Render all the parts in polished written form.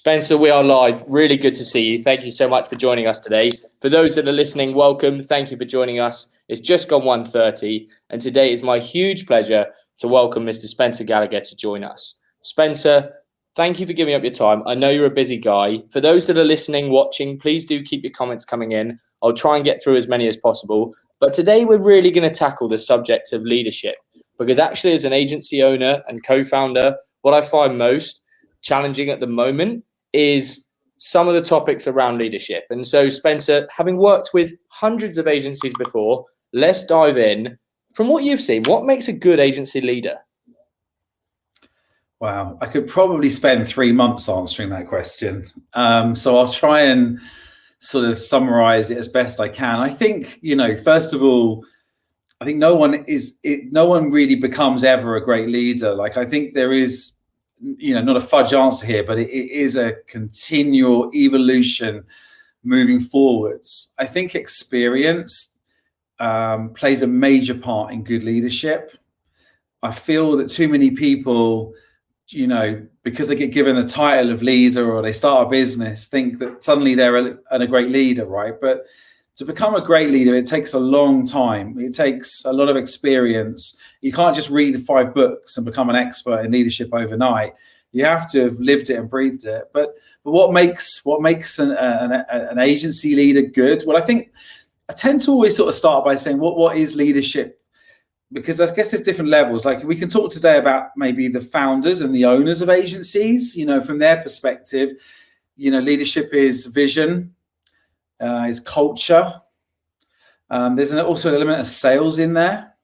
Spencer, we are live. Really good to see you. Thank you so much for joining us today. For those that are listening, welcome. Thank you for joining us. It's just gone 1:30, and today is my huge pleasure to welcome Mr. Spencer Gallagher to join us. Spencer, thank you for giving up your time. I know you're a busy guy. For those that are listening, watching, please do keep your comments coming in. I'll try and get through as many as possible. But today we're really going to tackle the subject of leadership, because actually as an agency owner and co-founder, what I find most challenging at the moment is some of the topics around leadership. And so, Spencer, having worked with hundreds of agencies before, let's dive in. From what you've seen, what makes a good agency leader? Wow, I could probably spend 3 months answering that question. So I'll try and sort of summarize it as best I can. I think, first of all, I think no one really becomes ever a great leader. Like, I think there is, not a fudge answer here, but it is a continual evolution moving forwards. I think experience plays a major part in good leadership. I feel that too many people, because they get given the title of leader or they start a business, think that suddenly they're a great leader, right? But to become a great leader, it takes a long time. It takes a lot of experience. You can't just read 5 books and become an expert in leadership overnight. You have to have lived it and breathed it. But what makes an agency leader good? Well, I think I tend to always sort of start by saying, what is leadership? Because I guess there's different levels. Like, we can talk today about maybe the founders and the owners of agencies, from their perspective. Leadership is vision, is culture. There's also an element of sales in there.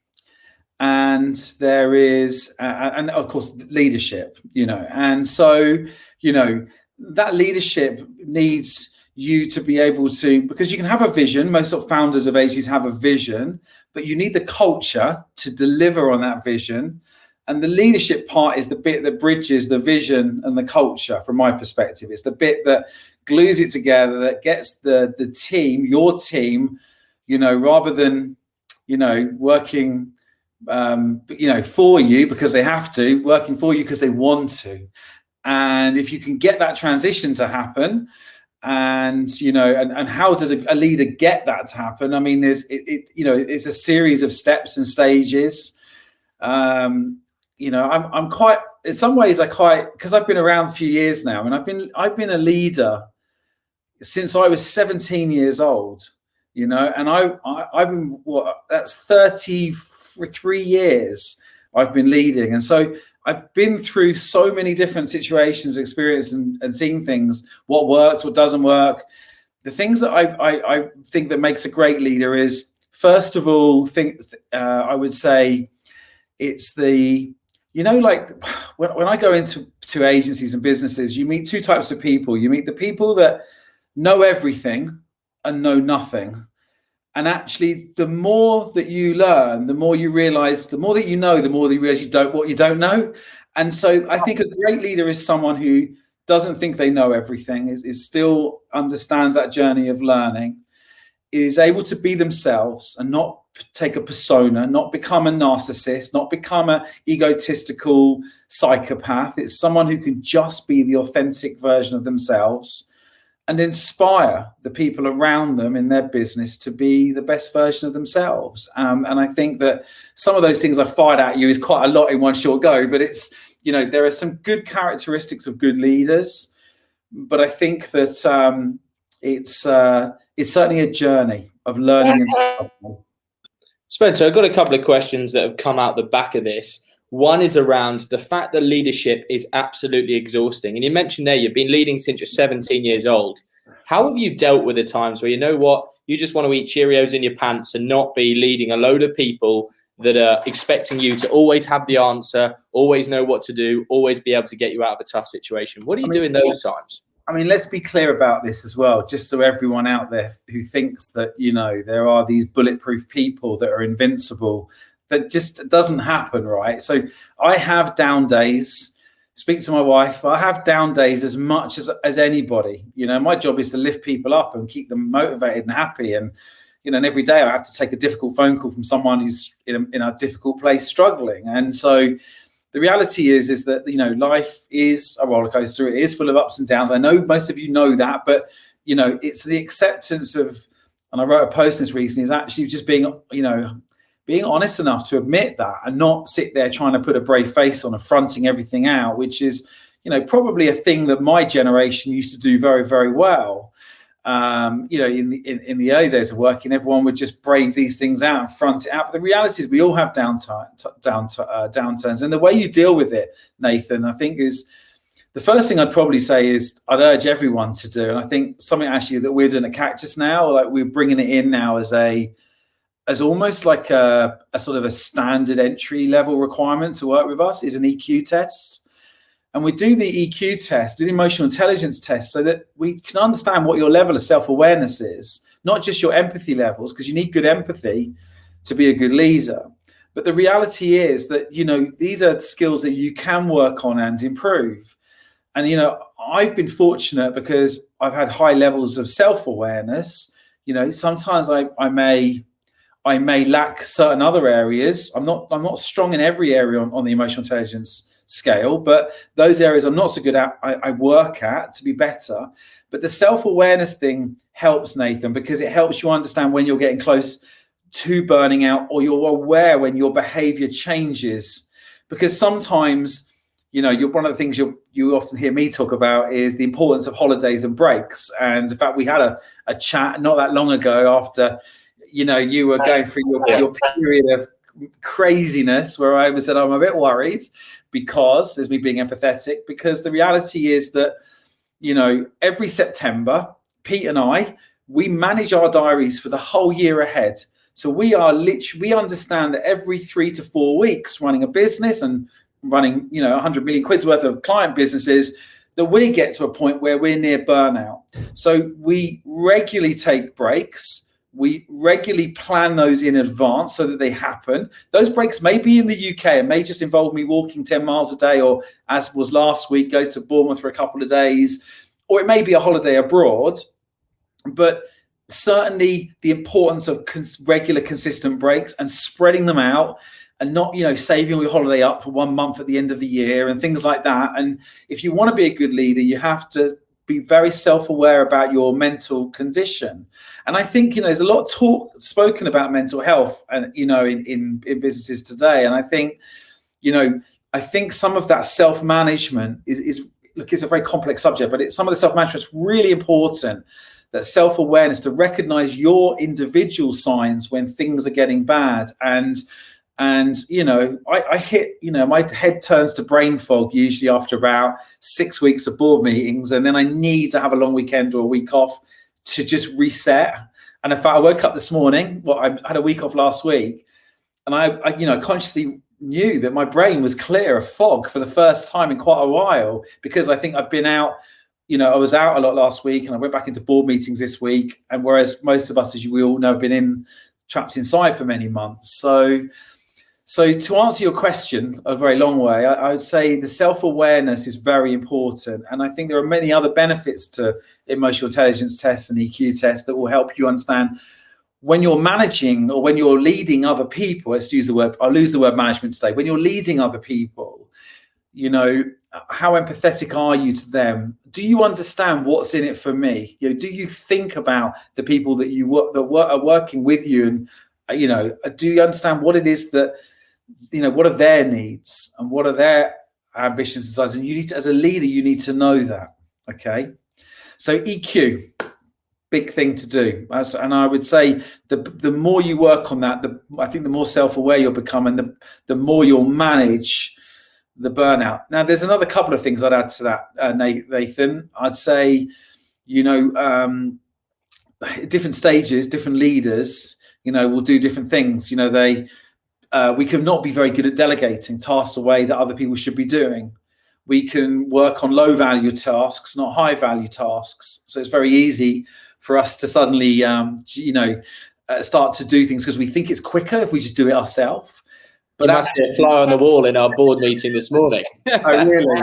And there is, and of course, leadership, And so, that leadership needs you to be able to, because you can have a vision. Most of founders of agencies have a vision, but you need the culture to deliver on that vision. And the leadership part is the bit that bridges the vision and the culture, from my perspective. It's the bit that glues it together, that gets the team, your team, rather than, working, for you because they have to, working for you because they want to. And if you can get that transition to happen, and how does a leader get that to happen? I mean, it's a series of steps and stages. I'm quite, in some ways, because I've been around a few years now, and I've been a leader since I was 17 years old. And I've been, that's 33 years I've been leading, and so I've been through so many different situations, experiences, and seen things, what works, what doesn't work. The things that I think that makes a great leader is, first of all, I would say it's the, like when I go into agencies and businesses, you meet 2 types of people. You meet the people that know everything and know nothing. And actually, the more that you learn, the more you realize, the more that you know, the more that you realize what you don't know. And so I think a great leader is someone who doesn't think they know everything, is still understands that journey of learning, is able to be themselves and not take a persona, not become a narcissist, not become an egotistical psychopath. It's someone who can just be the authentic version of themselves and inspire the people around them in their business to be the best version of themselves. And I think that some of those things I fired at you is quite a lot in one short go, but it's, there are some good characteristics of good leaders, but I think that it's certainly a journey of learning and stuff. Spencer, I've got a couple of questions that have come out the back of this. One is around the fact that leadership is absolutely exhausting. And you mentioned there you've been leading since you're 17 years old. How have you dealt with the times where you just want to eat Cheerios in your pants and not be leading a load of people that are expecting you to always have the answer, always know what to do, always be able to get you out of a tough situation? What do you do in those times? I mean, let's be clear about this as well, just so everyone out there who thinks that, there are these bulletproof people that are invincible. That just doesn't happen, right? So I have down days. Speak to my wife. I have down days as much as anybody. My job is to lift people up and keep them motivated and happy. And and every day I have to take a difficult phone call from someone who's in a difficult place, struggling. And so the reality is that, you know, life is a roller coaster. It is full of ups and downs. I know most of you know that, but, you know, it's the acceptance of, and I wrote a post this recently, is actually just being, you know, being honest enough to admit that and not sit there trying to put a brave face on and fronting everything out, which is, you know, probably a thing that my generation used to do very, very well. You know, in the early days of working, everyone would just brave these things out and front it out. But the reality is we all have downturns. And the way you deal with it, Nathan, I think is, the first thing I'd probably say is I'd urge everyone to do, and I think something actually that we're doing at Cactus now, like we're bringing it in now as almost like a sort of a standard entry level requirement to work with us, is an EQ test. And we do the EQ test, do the emotional intelligence test, so that we can understand what your level of self-awareness is, not just your empathy levels, because you need good empathy to be a good leader. But the reality is that, you know, these are skills that you can work on and improve. And, you know, I've been fortunate because I've had high levels of self-awareness. You know, sometimes I may lack certain other areas. I'm not strong in every area on the emotional intelligence scale, but those areas I'm not so good at, I work at to be better. But the self-awareness thing helps, Nathan, because it helps you understand when you're getting close to burning out, or you're aware when your behavior changes. Because sometimes, you know, one of the things you often hear me talk about is the importance of holidays and breaks. And in fact, we had a chat not that long ago after, you know, you were going through your period of craziness, where I said I'm a bit worried, because there's me being empathetic, because the reality is that, you know, every September, Pete and I, we manage our diaries for the whole year ahead. So we understand that every 3 to 4 weeks, running a business and running, you know, 100 million quid's worth of client businesses, that we get to a point where we're near burnout. So we regularly take breaks. We regularly plan those in advance so that they happen. Those breaks may be in the UK and may just involve me walking 10 miles a day, or, as was last week, go to Bournemouth for a couple of days, or it may be a holiday abroad. But certainly the importance of regular, consistent breaks and spreading them out, and not, you know, saving your holiday up for 1 month at the end of the year and things like that. And if you want to be a good leader, you have to be very self-aware about your mental condition. And I think, you know, there's a lot of spoken about mental health, and, you know, in businesses today. And I think, you know, some of that self-management is look, it's a very complex subject, but some of the self-management is really important. That self-awareness, to recognize your individual signs when things are getting bad. And, you know, I hit, you know, my head turns to brain fog usually after about 6 weeks of board meetings. And then I need to have a long weekend or a week off to just reset. And in fact, I woke up this morning, I had a week off last week, and I you know, consciously knew that my brain was clear of fog for the first time in quite a while, because I think I've been out, you know, I was out a lot last week, and I went back into board meetings this week. And whereas most of us, as we all know, have been trapped inside for many months. So to answer your question a very long way, I would say the self-awareness is very important. And I think there are many other benefits to emotional intelligence tests and EQ tests that will help you understand when you're managing or when you're leading other people. I'll use the word management today. When you're leading other people, you know, how empathetic are you to them? Do you understand what's in it for me? You know, do you think about the people that are working with you? And, you know, do you understand what it is that, you know, what are their needs and what are their ambitions and desires? And you need to, as a leader, you need to know that. Okay. So EQ, big thing to do. And I would say the more you work on that, I think the more self-aware you'll become, and the more you'll manage the burnout. Now, there's another couple of things I'd add to that, Nathan. I'd say, you know, different stages, different leaders, you know, will do different things. You know, we can not be very good at delegating tasks away that other people should be doing. We can work on low value tasks, not high value tasks. So it's very easy for us to suddenly, you know, start to do things because we think it's quicker if we just do it ourselves. But that's a fly on the wall in our board meeting this morning. Oh, really?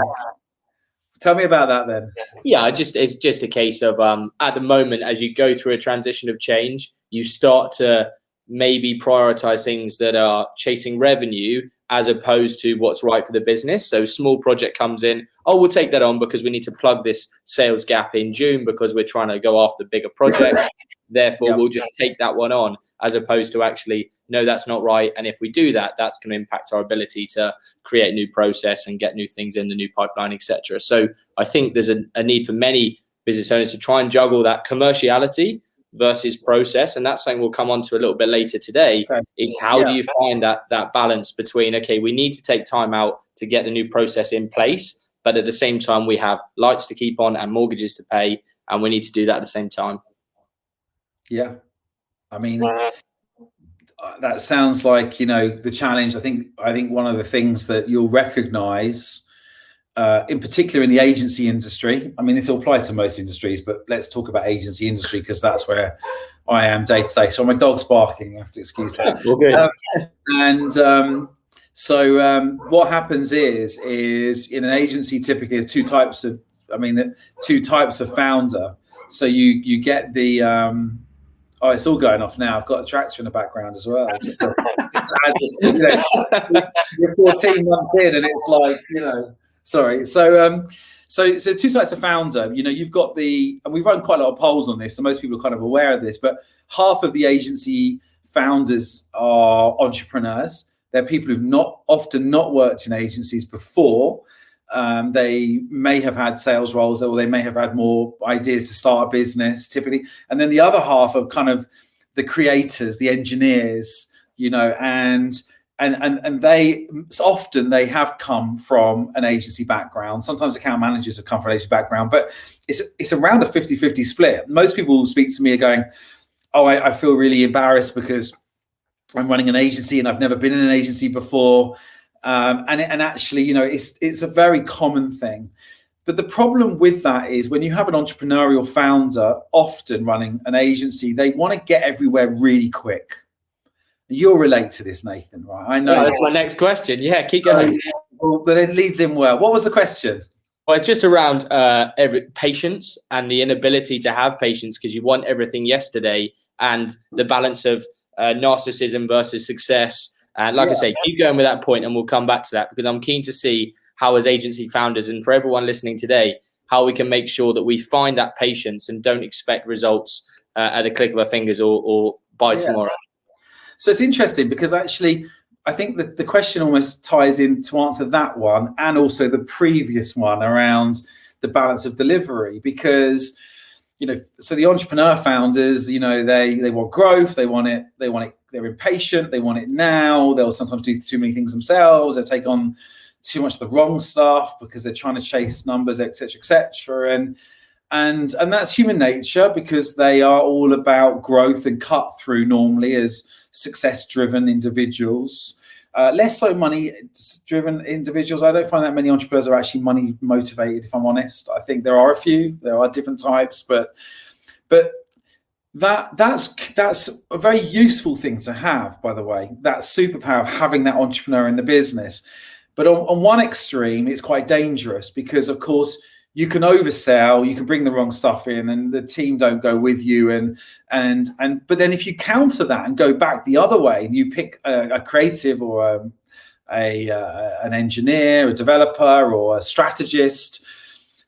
Tell me about that then. Yeah, it's just a case of at the moment, as you go through a transition of change, you start to maybe prioritize things that are chasing revenue as opposed to what's right for the business. So small project comes in, oh, we'll take that on because we need to plug this sales gap in June because we're trying to go after bigger projects. Therefore, we'll just take that one on, as opposed to actually, no, that's not right. And if we do that, that's going to impact our ability to create new process and get new things in the new pipeline, etc. So I think there's a need for many business owners to try and juggle that commerciality versus process. And that's something we'll come on to a little bit later today, is how do you find that balance between, okay, we need to take time out to get the new process in place, but at the same time, we have lights to keep on and mortgages to pay, and we need to do that at the same time. Yeah. I mean, that sounds like, the challenge. I think one of the things that you'll recognize, in particular in the agency industry, I mean, this will apply to most industries, but let's talk about agency industry because that's where I am day to day. So my dog's barking, you have to excuse that. What happens is in an agency, typically there's two types of founder. So you get the, it's all going off now. I've got a tractor in the background as well. Just to add, you're 14 months in and it's like, sorry. So two types of founder, you've got and we've run quite a lot of polls on this, so most people are kind of aware of this, but half of the agency founders are entrepreneurs. They're people who've often not worked in agencies before. They may have had sales roles, or they may have had more ideas to start a business typically. And then the other half are kind of the creators, the engineers, and they often they have come from an agency background. Sometimes account managers have come from an agency background, but it's around a 50-50 split. Most people will speak to me going, oh, I feel really embarrassed because I'm running an agency and I've never been in an agency before. And actually, it's a very common thing. But the problem with that is when you have an entrepreneurial founder often running an agency, they want to get everywhere really quick. You'll relate to this, Nathan, right? I know. Yeah, that's my next question. Yeah, keep going. But it leads in well. What was the question? Well, it's just around patience and the inability to have patience because you want everything yesterday, and the balance of narcissism versus success. And like I say, keep going with that point and we'll come back to that because I'm keen to see how, as agency founders and for everyone listening today, how we can make sure that we find that patience and don't expect results at a click of our fingers or by tomorrow. So it's interesting because actually I think that the question almost ties in to answer that one and also the previous one around the balance of delivery because, so the entrepreneur founders, they want growth, they want it, they're impatient, they want it now. They'll sometimes do too many things themselves. They take on too much of the wrong stuff because they're trying to chase numbers, et cetera, and that's human nature because they are all about growth and cut through normally as success-driven individuals. Less so money-driven individuals. I don't find that many entrepreneurs are actually money motivated, if I'm honest. I think there are a few. There are different types, but that's a very useful thing to have, by the way, that superpower of having that entrepreneur in the business. But on one extreme, it's quite dangerous because, of course, you can oversell, you can bring the wrong stuff in and the team don't go with you. But then if you counter that and go back the other way and you pick a creative or an engineer, a developer or a strategist,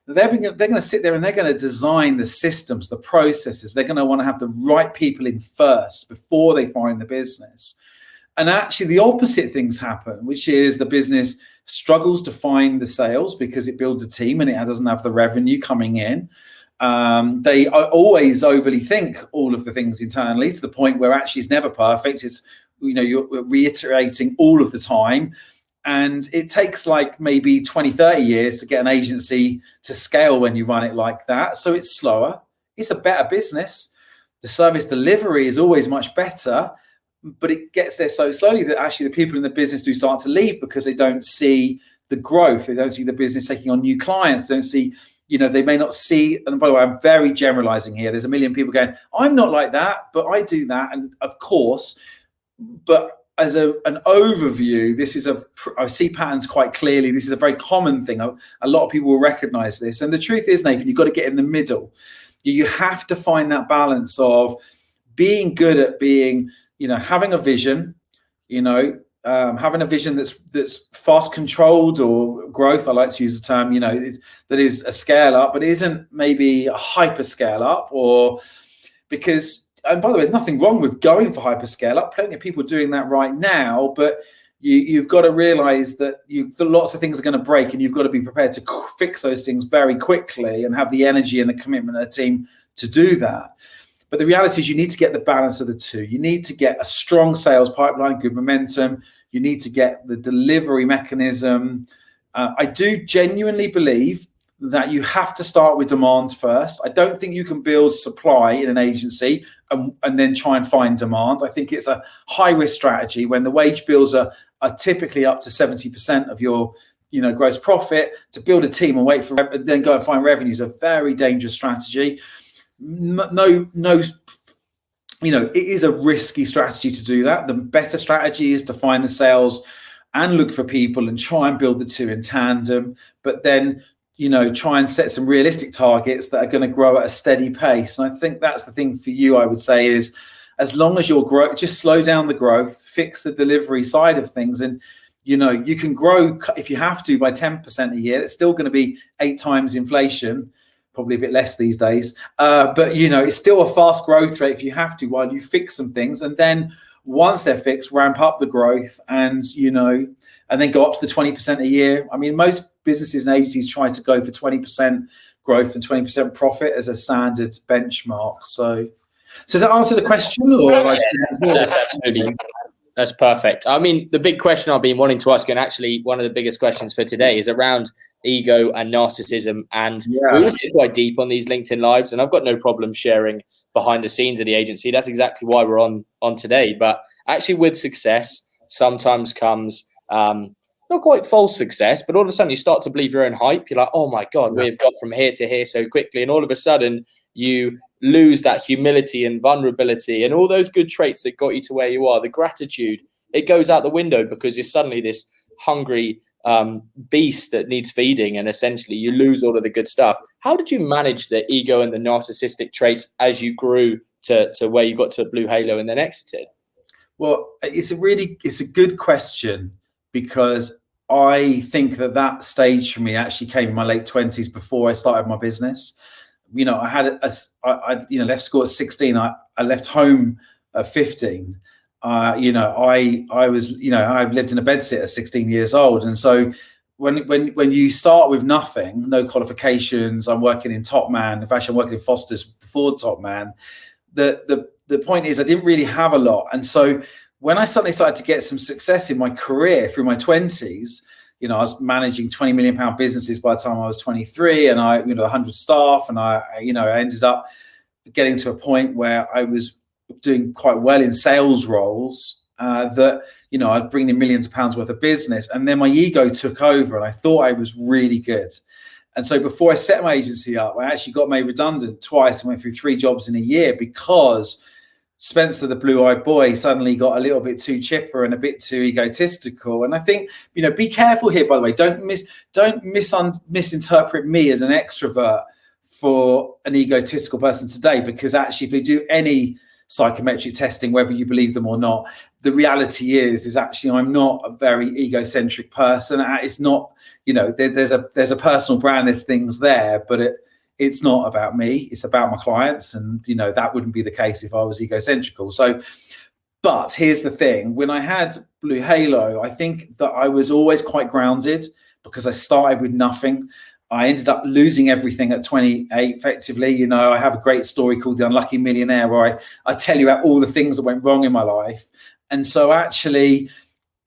they're going to sit there and they're going to design the systems, the processes. They're going to want to have the right people in first before they find the business. And actually the opposite things happen, which is the business struggles to find the sales because it builds a team and it doesn't have the revenue coming in. They always overly think all of the things internally to the point where actually it's never perfect. It's, you're reiterating all of the time. And it takes like maybe 20, 30 years to get an agency to scale when you run it like that. So it's slower. It's a better business. The service delivery is always much better, but it gets there so slowly that actually the people in the business do start to leave because they don't see the growth. They don't see the business taking on new clients. They don't see, they may not see, and by the way, I'm very generalizing here. There's a million people going, I'm not like that, but I do that. And of course, but as an overview, I see patterns quite clearly. This is a very common thing. A lot of people will recognize this. And the truth is, Nathan, you've got to get in the middle. You have to find that balance of being good at being having a vision, having a vision that's fast controlled, or growth, I like to use the term, that is a scale up, but isn't maybe a hyper scale up, or because, and by the way, there's nothing wrong with going for hyper scale up. Plenty of people doing that right now, but you've got to realize that lots of things are going to break, and you've got to be prepared to fix those things very quickly and have the energy and the commitment of the team to do that. But the reality is you need to get the balance of the two. You need to get a strong sales pipeline, good momentum. You need to get the delivery mechanism. I do genuinely believe that you have to start with demand first. I don't think you can build supply in an agency and then try and find demand. I think it's a high risk strategy when the wage bills are typically up to 70% of your gross profit. To build a team and wait for then go and find revenue is a very dangerous strategy. No, it is a risky strategy to do that. The better strategy is to find the sales and look for people and try and build the two in tandem, but then try and set some realistic targets that are going to grow at a steady pace. And I think that's the thing for you, I would say, is as long as you're growing, just slow down the growth, fix the delivery side of things, and you can grow if you have to by 10% a year. It's still going to be 8 times inflation. Probably a bit less these days, but it's still a fast growth rate if you have to, while you fix some things, and then once they're fixed, ramp up the growth, and and then go up to the 20% a year. I mean, most businesses and agencies try to go for 20% growth and 20% profit as a standard benchmark. So does that answer the question? Or that's perfect. I mean, the big question I've been wanting to ask, and actually one of the biggest questions for today, is around ego and narcissism. And we always get quite deep on these LinkedIn lives, and I've got no problem sharing behind the scenes of the agency. That's exactly why we're on today. But actually, with success sometimes comes not quite false success, but all of a sudden you start to believe your own hype. You're like, oh my God, we've got from here to here so quickly. And all of a sudden you lose that humility and vulnerability and all those good traits that got you to where you are. The gratitude, it goes out the window because you're suddenly this hungry beast that needs feeding, and essentially you lose all of the good stuff. How did you manage the ego and the narcissistic traits as you grew to where you got to Blue Halo and then exited? Well, it's a good question, because I think that stage for me actually came in my late 20s before I started my business. I had I left school at 16. I left home at 15. I lived in a bedsit at 16 years old, and so when you start with nothing, no qualifications, I'm working in Top Man. In fact, I'm working in Foster's before Top Man. The point is, I didn't really have a lot, and so when I suddenly started to get some success in my career through my 20s, I was managing £20 million businesses by the time I was 23, and 100 staff, and I ended up getting to a point where I was doing quite well in sales roles, that I'd bring in millions of pounds worth of business, and then my ego took over, and I thought I was really good. And so before I set my agency up, I actually got made redundant twice and went through 3 jobs in a year, because Spencer, the blue-eyed boy, suddenly got a little bit too chipper and a bit too egotistical. And I think, be careful here, by the way. Don't misinterpret me as an extrovert for an egotistical person today, because actually, if you do any psychometric testing, whether you believe them or not, the reality is actually I'm not a very egocentric person. It's not, there's a personal brand, there's things there, but it's not about me, it's about my clients. And, that wouldn't be the case if I was egocentrical. So, but here's the thing, when I had Blue Halo, I think that I was always quite grounded, because I started with nothing. I ended up losing everything at 28, effectively. I have a great story called The Unlucky Millionaire, where I tell you about all the things that went wrong in my life. And so actually,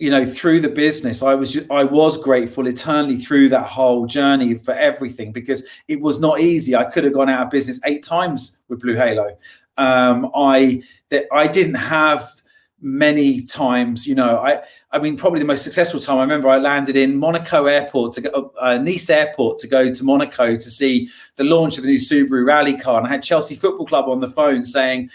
through the business, I was grateful eternally through that whole journey for everything, because it was not easy. I could have gone out of business 8 times with Blue Halo. I didn't have many times, I mean, probably the most successful time, I remember I landed in Monaco airport to go, Nice airport to go to Monaco to see the launch of the new Subaru rally car. And I had Chelsea Football Club on the phone saying,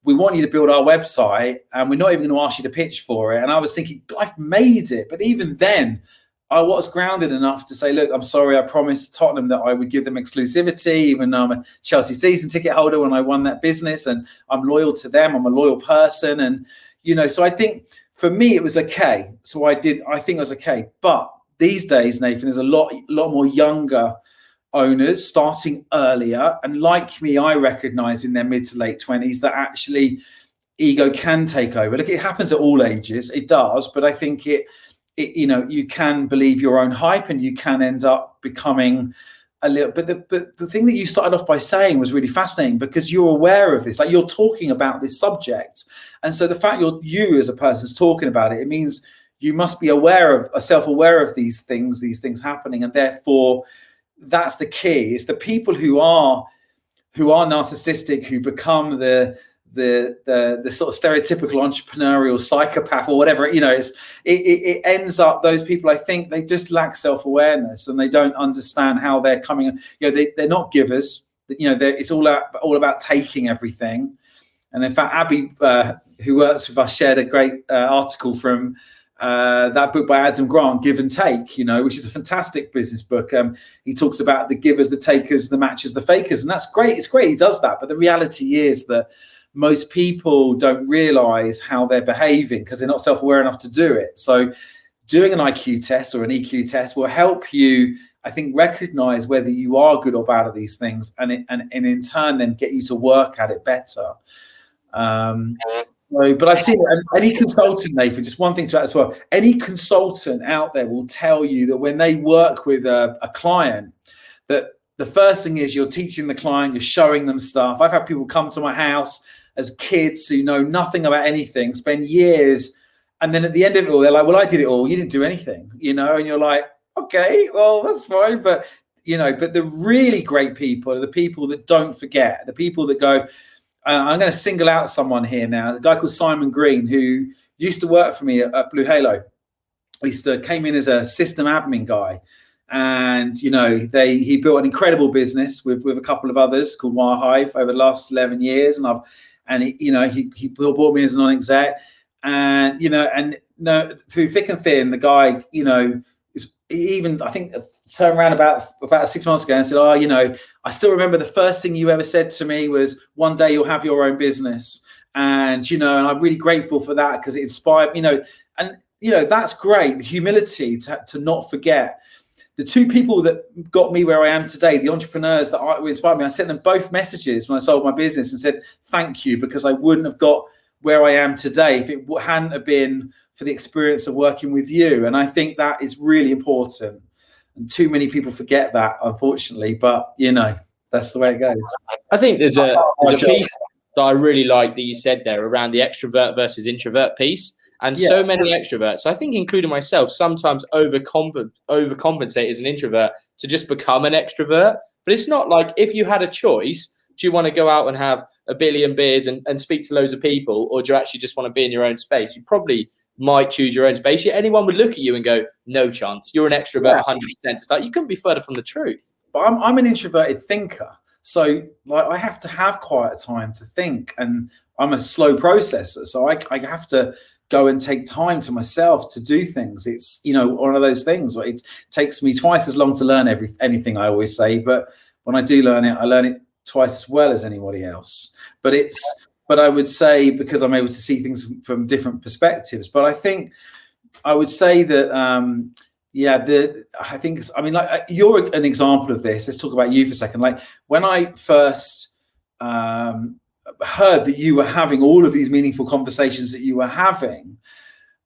we want you to build our website, and we're not even going to ask you to pitch for it. And I was thinking, I've made it. But even then, I was grounded enough to say, look, I'm sorry, I promised Tottenham that I would give them exclusivity, even though I'm a Chelsea season ticket holder when I won that business, and I'm loyal to them. I'm a loyal person. And, So I think for me it was okay. So I think it was okay. But these days, Nathan, there's a lot more younger owners starting earlier, and like me, I recognize in their mid to late 20s that actually ego can take over. Look, it happens at all ages, it does, but I think it you can believe your own hype, and you can end up becoming a little. But the thing that you started off by saying was really fascinating, because you're aware of this, like you're talking about this subject, and so the fact you as a person's talking about it, it means you must be self-aware of these things happening, and therefore that's the key. It's the people who are narcissistic, who become the sort of stereotypical entrepreneurial psychopath or whatever. It ends up, those people, I think they just lack self-awareness, and they don't understand how they're coming. They're not givers. It's all about taking everything. And in fact, Abby, who works with us, shared a great article from that book by Adam Grant, Give and Take, which is a fantastic business book. He talks about the givers, the takers, the matchers, the fakers, and that's great. It's great he does that, but the reality is that most people don't realize how they're behaving because they're not self-aware enough to do it. So doing an IQ test or an EQ test will help you, I think, recognize whether you are good or bad at these things, and in turn then get you to work at it better. But I've seen any consultant, Nathan, just one thing to add as well, any consultant out there will tell you that when they work with a client, that the first thing is you're teaching the client, you're showing them stuff. I've had people come to my house as kids who know nothing about anything, spend years, and then at the end of it all, they're like, well, I did it all, you didn't do anything, and you're like, okay, well, that's fine. But the really great people are the people that don't forget, the people that go, I'm going to single out someone here now, a guy called Simon Green, who used to work for me at Blue Halo. Came in as a system admin guy, and he built an incredible business with a couple of others called Wire Hive over the last 11 years, and he brought me as a non-exec, and through thick and thin, the guy even, I think, turned around about 6 months ago and said, I still remember the first thing you ever said to me was, one day you'll have your own business. And, and I'm really grateful for that, because it inspired, that's great. The humility to not forget. The two people that got me where I am today, the entrepreneurs that inspired me, I sent them both messages when I sold my business and said, thank you, because I wouldn't have got where I am today if it hadn't have been for the experience of working with you. And I think that is really important. And too many people forget that, unfortunately, but that's the way it goes. I think there's a piece that I really like that you said there around the extrovert versus introvert piece. And so many extroverts, I think including myself, sometimes overcompensate as an introvert to just become an extrovert. But it's not like, if you had a choice, do you want to go out and have a billion beers and speak to loads of people, or do you actually just want to be in your own space? You probably might choose your own space. Yet anyone would look at you and go, no chance, you're an extrovert 100%. It's like, you couldn't be further from the truth. But I'm an introverted thinker. So I have to have quiet time to think, and I'm a slow processor. So I have to go and take time to myself to do things. It's, one of those things where it takes me twice as long to learn anything, I always say. But when I do learn it, I learn it twice as well as anybody else. But I would say, because I'm able to see things from different perspectives. But I think I would say that, you're an example of this. Let's talk about you for a second. Like, when I first heard that you were having all of these meaningful conversations that you were having,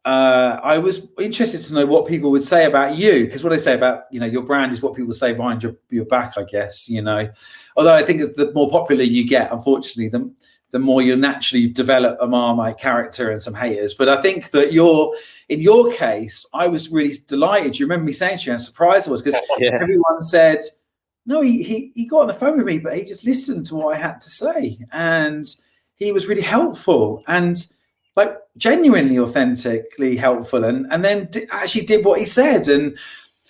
I was interested to know what people would say about you, because what they say about your brand is what people say behind your back, I guess. Although I think the more popular you get, unfortunately, the more you naturally develop a Marmite character and some haters. But I think that in your case, I was really delighted. You remember me saying to you how surprised I was, because everyone said, no, he got on the phone with me, but he just listened to what I had to say. And he was really helpful and like genuinely, authentically helpful. And then actually did what he said. And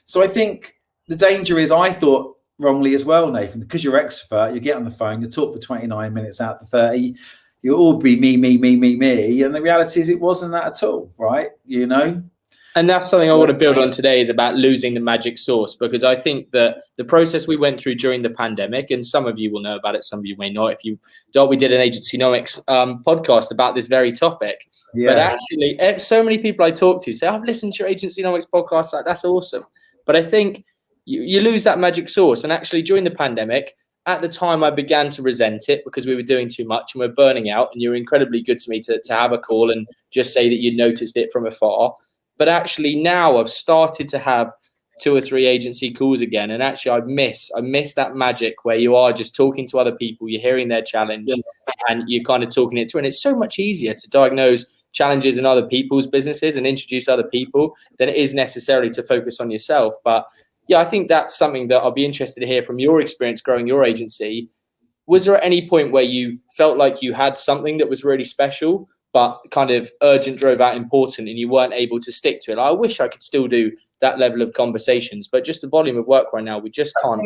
so I think the danger is, I thought wrongly as well, Nathan, because you're extrovert, you get on the phone, you talk for 29 minutes out of 30, you'll all be me. And the reality is, it wasn't that at all, right? And that's something I want to build on today, is about losing the magic sauce, because I think that the process we went through during the pandemic, and some of you will know about it, some of you may not. If you don't, we did an Agencynomics podcast about this very topic. Yeah. But actually, so many people I talk to say, I've listened to your Agencynomics podcast, like, that's awesome. But I think you lose that magic sauce. And actually, during the pandemic, at the time, I began to resent it because we were doing too much and we're burning out. And you were incredibly good to me to have a call and just say that you noticed it from afar. But actually now I've started to have 2 or 3 agency calls again. And actually I miss that magic where you are just talking to other people, you're hearing their challenge and you're kind of talking it through. And it's so much easier to diagnose challenges in other people's businesses and introduce other people than it is necessarily to focus on yourself. But yeah, I think that's something that I'll be interested to hear from your experience growing your agency. Was there at any point where you felt like you had something that was really special, but kind of urgent drove out important and you weren't able to stick to it? I wish I could still do that level of conversations, but just the volume of work right now, we just can't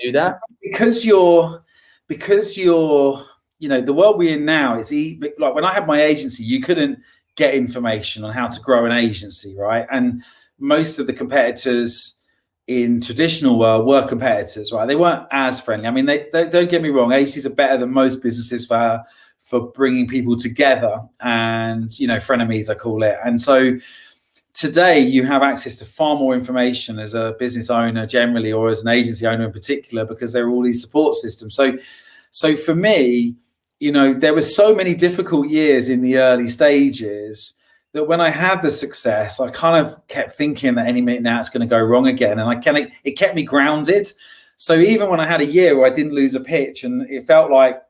do that. Because you're, the world we're in now is like when I had my agency, you couldn't get information on how to grow an agency, right? And most of the competitors in traditional world were competitors, right? They weren't as friendly. I mean, they don't get me wrong, agencies are better than most businesses for bringing people together and, frenemies, I call it. And so today you have access to far more information as a business owner generally, or as an agency owner in particular, because there are all these support systems. So for me, there were so many difficult years in the early stages that when I had the success, I kind of kept thinking that any minute now it's going to go wrong again. And it kept me grounded. So even when I had a year where I didn't lose a pitch and it felt like,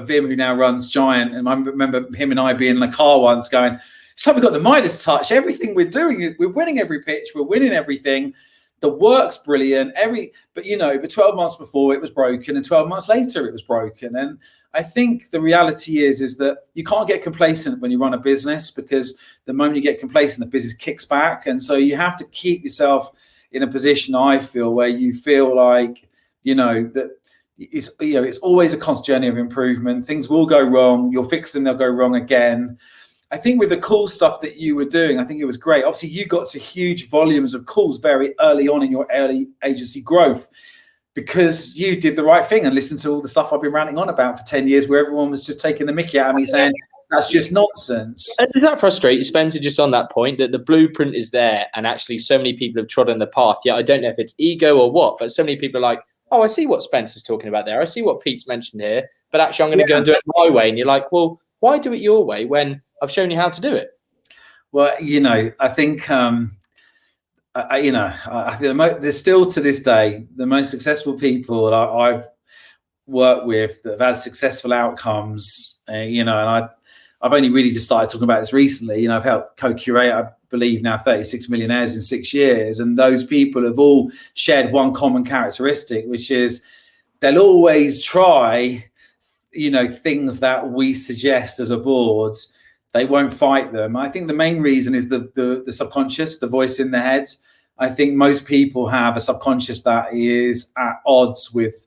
Vim, who now runs Giant, and I remember him and I being in the car once going, it's like we've got the Midas touch. Everything we're doing, we're winning every pitch, we're winning everything. The work's brilliant. But 12 months before it was broken, and 12 months later it was broken. And I think the reality is that you can't get complacent when you run a business, because the moment you get complacent, the business kicks back. And so you have to keep yourself in a position, I feel, where you feel like, that it's always a constant journey of improvement. Things will go wrong. You'll fix them. They'll go wrong again. I think with the cool stuff that you were doing, I think it was great. Obviously, you got to huge volumes of calls very early on in your early agency growth, because you did the right thing and listened to all the stuff I've been ranting on about for 10 years, where everyone was just taking the mickey out of me saying, that's just nonsense. And does that frustrate you, Spencer, just on that point, that the blueprint is there and actually so many people have trodden the path? Yeah, I don't know if it's ego or what, but so many people are like, oh, I see what Spencer's talking about there. I see what Pete's mentioned here, but actually I'm going to go and do it my way. And you're like, well, why do it your way when I've shown you how to do it? Well, I think, there's still to this day, the most successful people that I've worked with that have had successful outcomes, and I've only really just started talking about this recently. I've helped co-curate, I believe now, 36 millionaires in 6 years. And those people have all shared one common characteristic, which is they'll always try, things that we suggest as a board. They won't fight them. I think the main reason is the subconscious, the voice in the head. I think most people have a subconscious that is at odds with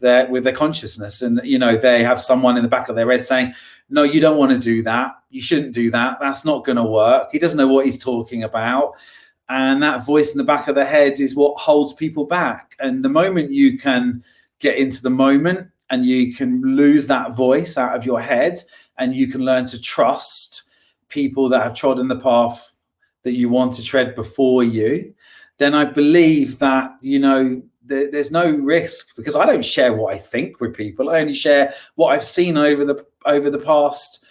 their consciousness. And, they have someone in the back of their head saying, no, you don't want to do that. You shouldn't do that. That's not going to work. He doesn't know what he's talking about. And that voice in the back of the head is what holds people back. And the moment you can get into the moment and you can lose that voice out of your head and you can learn to trust people that have trodden the path that you want to tread before you, then I believe that, there's no risk, because I don't share what I think with people. I only share what I've seen over the past,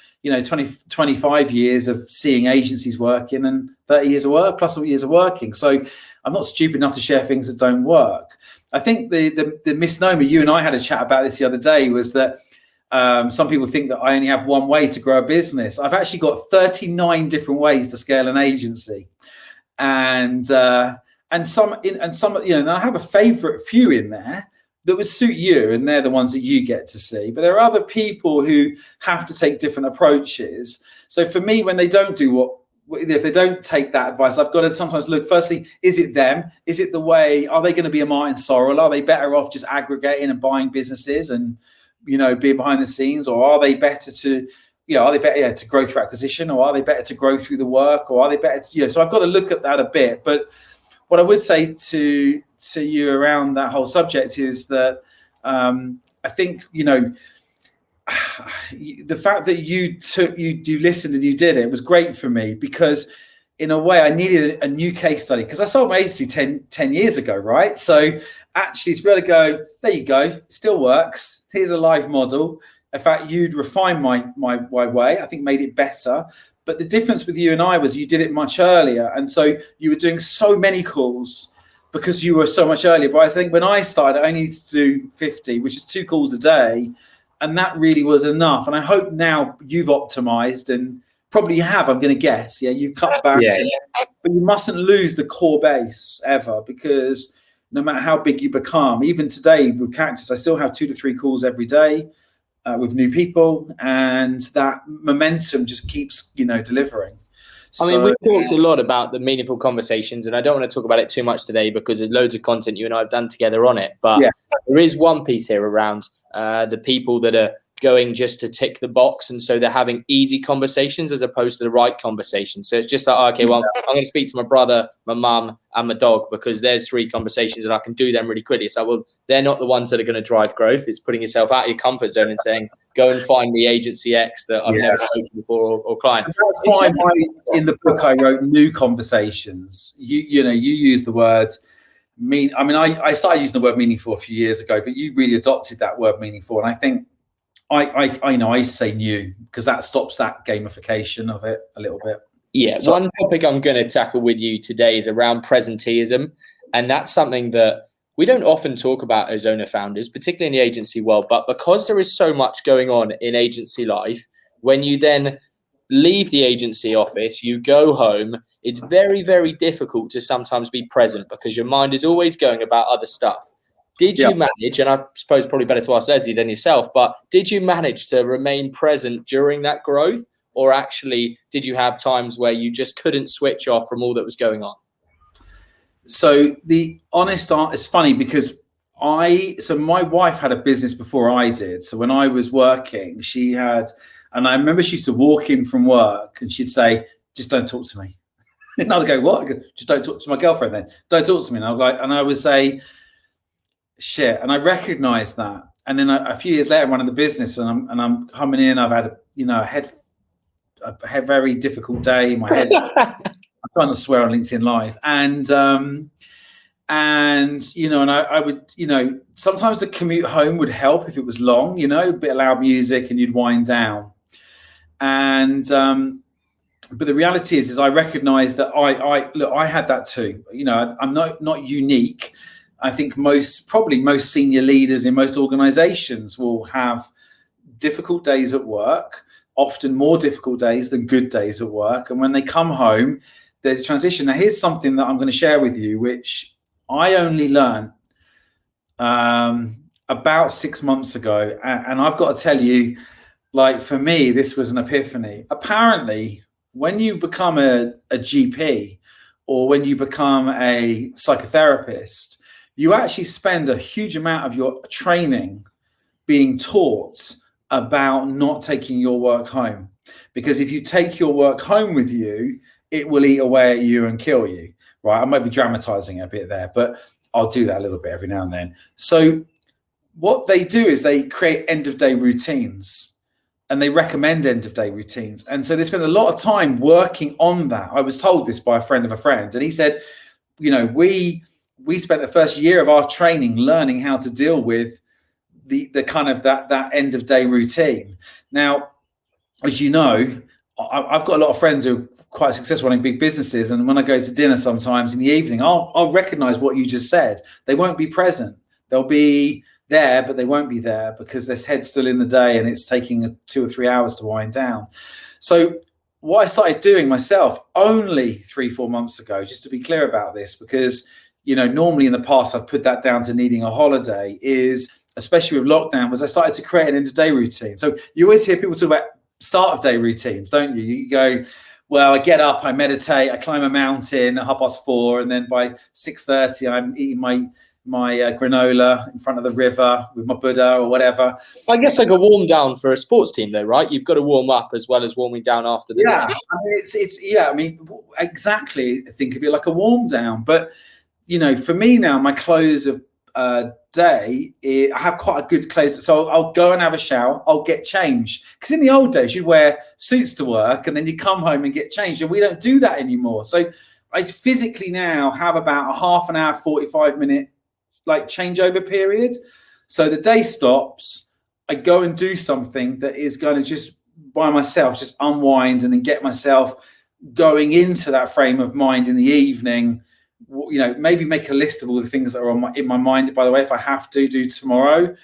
25 years of seeing agencies working and 30 years of work, plus years of working. So I'm not stupid enough to share things that don't work. I think the misnomer, you and I had a chat about this the other day, was that some people think that I only have one way to grow a business. I've actually got 39 different ways to scale an agency. And some, and I have a favorite few in there that would suit you, and they're the ones that you get to see. But there are other people who have to take different approaches. So for me, when they don't do if they don't take that advice, I've got to sometimes look, firstly, is it them? Is it the way? Are they going to be a Martin Sorrell? Are they better off just aggregating and buying businesses and, being behind the scenes? Or are they better to are they better to grow through acquisition, or are they better to grow through the work, or are they better to, so I've got to look at that a bit. But what I would say to you around that whole subject is that I think, the fact that you listened and you did it was great for me, because in a way I needed a new case study, because I sold my agency 10 years ago, right? So actually to be able to go, there you go, it still works. Here's a live model. In fact, you'd refine my way, I think made it better. But the difference with you and I was you did it much earlier. And so you were doing so many calls because you were so much earlier. But I think when I started, I only needed to do 50, which is 2 calls a day. And that really was enough. And I hope now you've optimized, and probably you have, I'm going to guess. Yeah, you've cut back. Yeah. But you mustn't lose the core base ever, because no matter how big you become, even today with Cactus, I still have 2 to 3 calls every day with new people. And that momentum just keeps, delivering. I mean, we've talked a lot about the meaningful conversations, and I don't want to talk about it too much today because there's loads of content you and I have done together on it. But there is one piece here around the people that are going just to tick the box, and so they're having easy conversations as opposed to the right conversations. So it's just like, okay, well, I'm going to speak to my brother, my mum, and my dog, because there's 3 conversations and I can do them really quickly. So, well, they're not the ones that are going to drive growth. It's putting yourself out of your comfort zone and saying, go and find the agency X that I've never spoken before, or client. And that's why in the book I wrote new conversations. You use the words mean. I mean, I started using the word meaningful a few years ago, but you really adopted that word meaningful, and I think I say new, because that stops that gamification of it a little bit. Yeah, so one topic I'm going to tackle with you today is around presenteeism, and that's something that we don't often talk about as owner founders, particularly in the agency world. But because there is so much going on in agency life, when you then leave the agency office, you go home, it's very, very difficult to sometimes be present because your mind is always going about other stuff. Did you manage, and I suppose probably better to ask Leslie than yourself, but did you manage to remain present during that growth? Or actually, did you have times where you just couldn't switch off from all that was going on? So the honest answer, it's funny because my wife had a business before I did. So when I was working, she had, and I remember she used to walk in from work and she'd say, just don't talk to me. And I'd go, what? I'd go, just don't talk to my girlfriend then. Don't talk to me. And I would say, shit. And I recognized that. And then a few years later, I'm running the business and I'm coming in, I've had a very difficult day. My head's, I'm trying to swear on LinkedIn Live. And I would, sometimes the commute home would help if it was long, a bit of loud music and you'd wind down. And, but the reality is I recognize that I had that too. I'm not unique. I think most senior leaders in most organizations will have difficult days at work, often more difficult days than good days at work. And when they come home, there's transition. Now, here's something that I'm going to share with you, which I only learned about 6 months ago. And I've got to tell you, like, for me, this was an epiphany. Apparently, when you become a GP or when you become a psychotherapist, you actually spend a huge amount of your training being taught about not taking your work home. Because if you take your work home with you, it will eat away at you and kill you, right? I might be dramatizing a bit there, but I'll do that a little bit every now and then. So what they do is they create end-of-day routines and they recommend end-of-day routines. And so they spend a lot of time working on that. I was told this by a friend of a friend, and he said, we spent the first year of our training learning how to deal with the kind of that end of day routine. Now, as you know, I've got a lot of friends who are quite successful running big businesses. And when I go to dinner sometimes in the evening, I'll recognize what you just said. They won't be present. They'll be there, but they won't be there because their head's still in the day and it's taking 2 or 3 hours to wind down. So what I started doing myself only 3-4 months ago, just to be clear about this, because normally in the past I've put that down to needing a holiday, is especially with lockdown, was I started to create an end-of-day routine. So you always hear people talk about start-of-day routines, don't you? You go, well, I get up, I meditate, I climb a mountain at 4:30, and then by 6:30 I'm eating my granola in front of the river with my Buddha or whatever. I guess like a warm down for a sports team though, right? You've got to warm up as well as warming down after the Yeah, game. I mean, I mean, exactly. Think of it like a warm down. But, you know, for me now, my close of day, I have quite a good close. So I'll go and have a shower. I'll get changed. Because in the old days, you'd wear suits to work and then you come home and get changed. And we don't do that anymore. So I physically now have about a half an hour, 45-minute like changeover period. So the day stops. I go and do something that is going to just by myself, just unwind and then get myself going into that frame of mind in the evening. You know, maybe make a list of all the things that are in my mind, by the way, if I have to do tomorrow.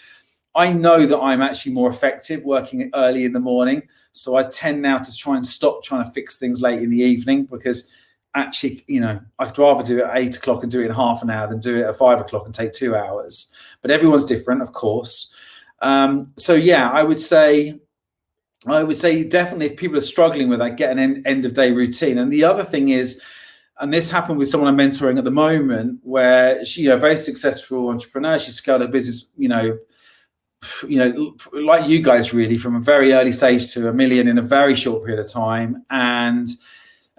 I know that I'm actually more effective working early in the morning. So I tend now to try and stop trying to fix things late in the evening, because actually, you know, I'd rather do it at 8 o'clock and do it in half an hour than do it at 5 o'clock and take 2 hours. But everyone's different, of course. So yeah, I would say definitely if people are struggling with that, get an end of day routine. And the other thing is, and this happened with someone I'm mentoring at the moment, where she, a very successful entrepreneur, she scaled her business, you know, like you guys really, from a very early stage to $1 million in a very short period of time. And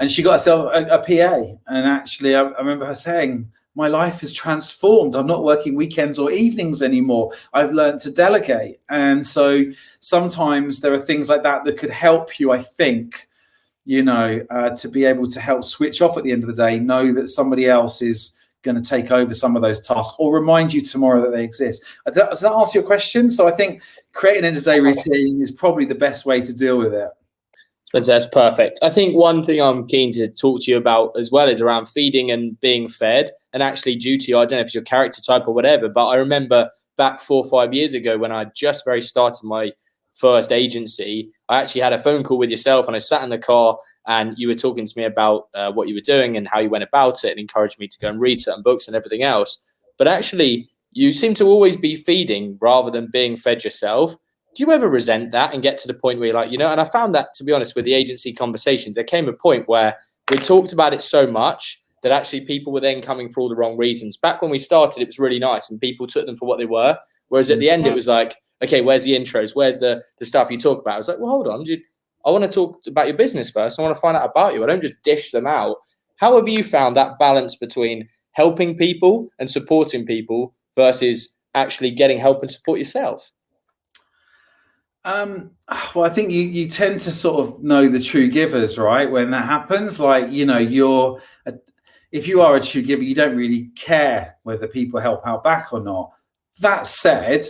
she got herself a PA. And actually, I remember her saying, my life has transformed. I'm not working weekends or evenings anymore. I've learned to delegate. And so sometimes there are things like that that could help you, I think, you know, to be able to help switch off at the end of the day, know that somebody else is going to take over some of those tasks or remind you tomorrow that they exist. Does that answer your question? So I think creating an end-of-day routine is probably the best way to deal with it. That's perfect. I think one thing I'm keen to talk to you about as well is around feeding and being fed. And actually, due to, I don't know if it's your character type or whatever, but I remember back 4 or 5 years ago when I just very started my first agency, I actually had a phone call with yourself and I sat in the car and you were talking to me about what you were doing and how you went about it and encouraged me to go and read certain books and everything else. But actually, you seem to always be feeding rather than being fed yourself. Do you ever resent that and get to the point where you're like, you know, and I found that, to be honest, with the agency conversations, there came a point where we talked about it so much that actually people were then coming for all the wrong reasons. Back when we started, it was really nice and people took them for what they were. Whereas at the end, it was like, okay, where's the intros? Where's the stuff you talk about? I was like, well, hold on, dude. I want to talk about your business first. I want to find out about you. I don't just dish them out. How have you found that balance between helping people and supporting people versus actually getting help and support yourself? Well, I think you tend to sort of know the true givers, right? When that happens, like, you know, if you are a true giver, you don't really care whether people help out back or not. That said,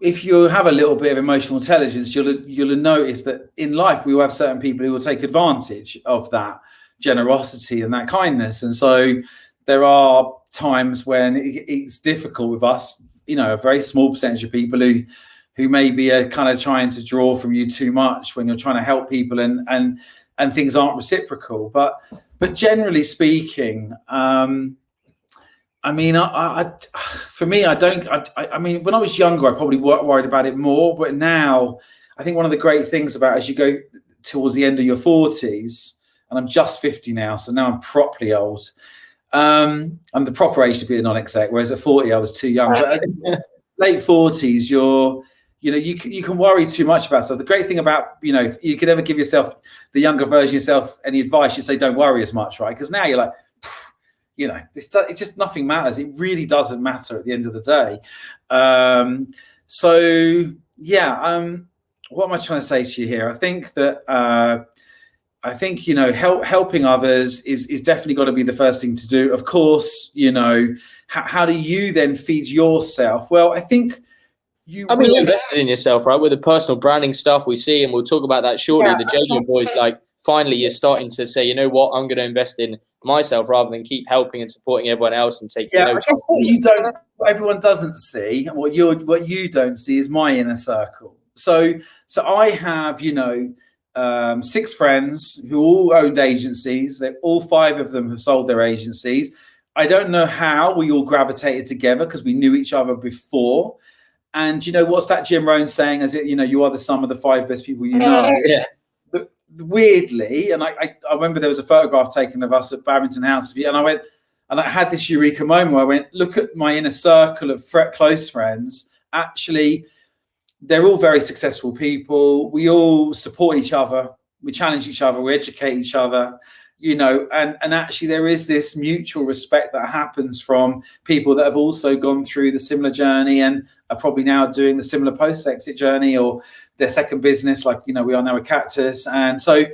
if you have a little bit of emotional intelligence, you'll notice that in life we will have certain people who will take advantage of that generosity and that kindness. And so there are times when it's difficult with us, you know, a very small percentage of people who maybe are kind of trying to draw from you too much when you're trying to help people and things aren't reciprocal. But generally speaking, I mean, for me, I mean, when I was younger, I probably worried about it more. But now, I think one of the great things about as you go towards the end of your 40s, and I'm just 50 now, so now I'm properly old. I'm the proper age to be a non-exec, whereas at 40, I was too young. But late 40s, you can worry too much about stuff. The great thing about, you know, if you could ever give yourself, the younger version of yourself, any advice, you say, don't worry as much, right? Because now you're like, you know, it's just nothing matters. It really doesn't matter at the end of the day. So yeah, what am I trying to say to you here? I think that you know, helping others is definitely got to be the first thing to do. Of course, you know, how do you then feed yourself? Well, I think you invested in yourself, right? With the personal branding stuff we see, and we'll talk about that shortly. Yeah. The JJ boys, like, finally you're starting to say, you know what, I'm going to invest in myself rather than keep helping and supporting everyone else and taking notes. I guess what everyone doesn't see, and what you don't see, is my inner circle. So I have, you know, 6 friends who all owned agencies. All 5 of them have sold their agencies. I don't know how we all gravitated together because we knew each other before. And you know, what's that Jim Rohn saying? As it, you know, you are the sum of the 5 best people you know. Yeah. Weirdly, and I remember there was a photograph taken of us at Barrington House, and I And I had this eureka moment where I went, look at my inner circle of close friends. Actually, they're all very successful people. We all support each other. We challenge each other. We educate each other, you know, and actually there is this mutual respect that happens from people that have also gone through the similar journey and are probably now doing the similar post-exit journey or their second business, like, you know, we are now with Cactus. And so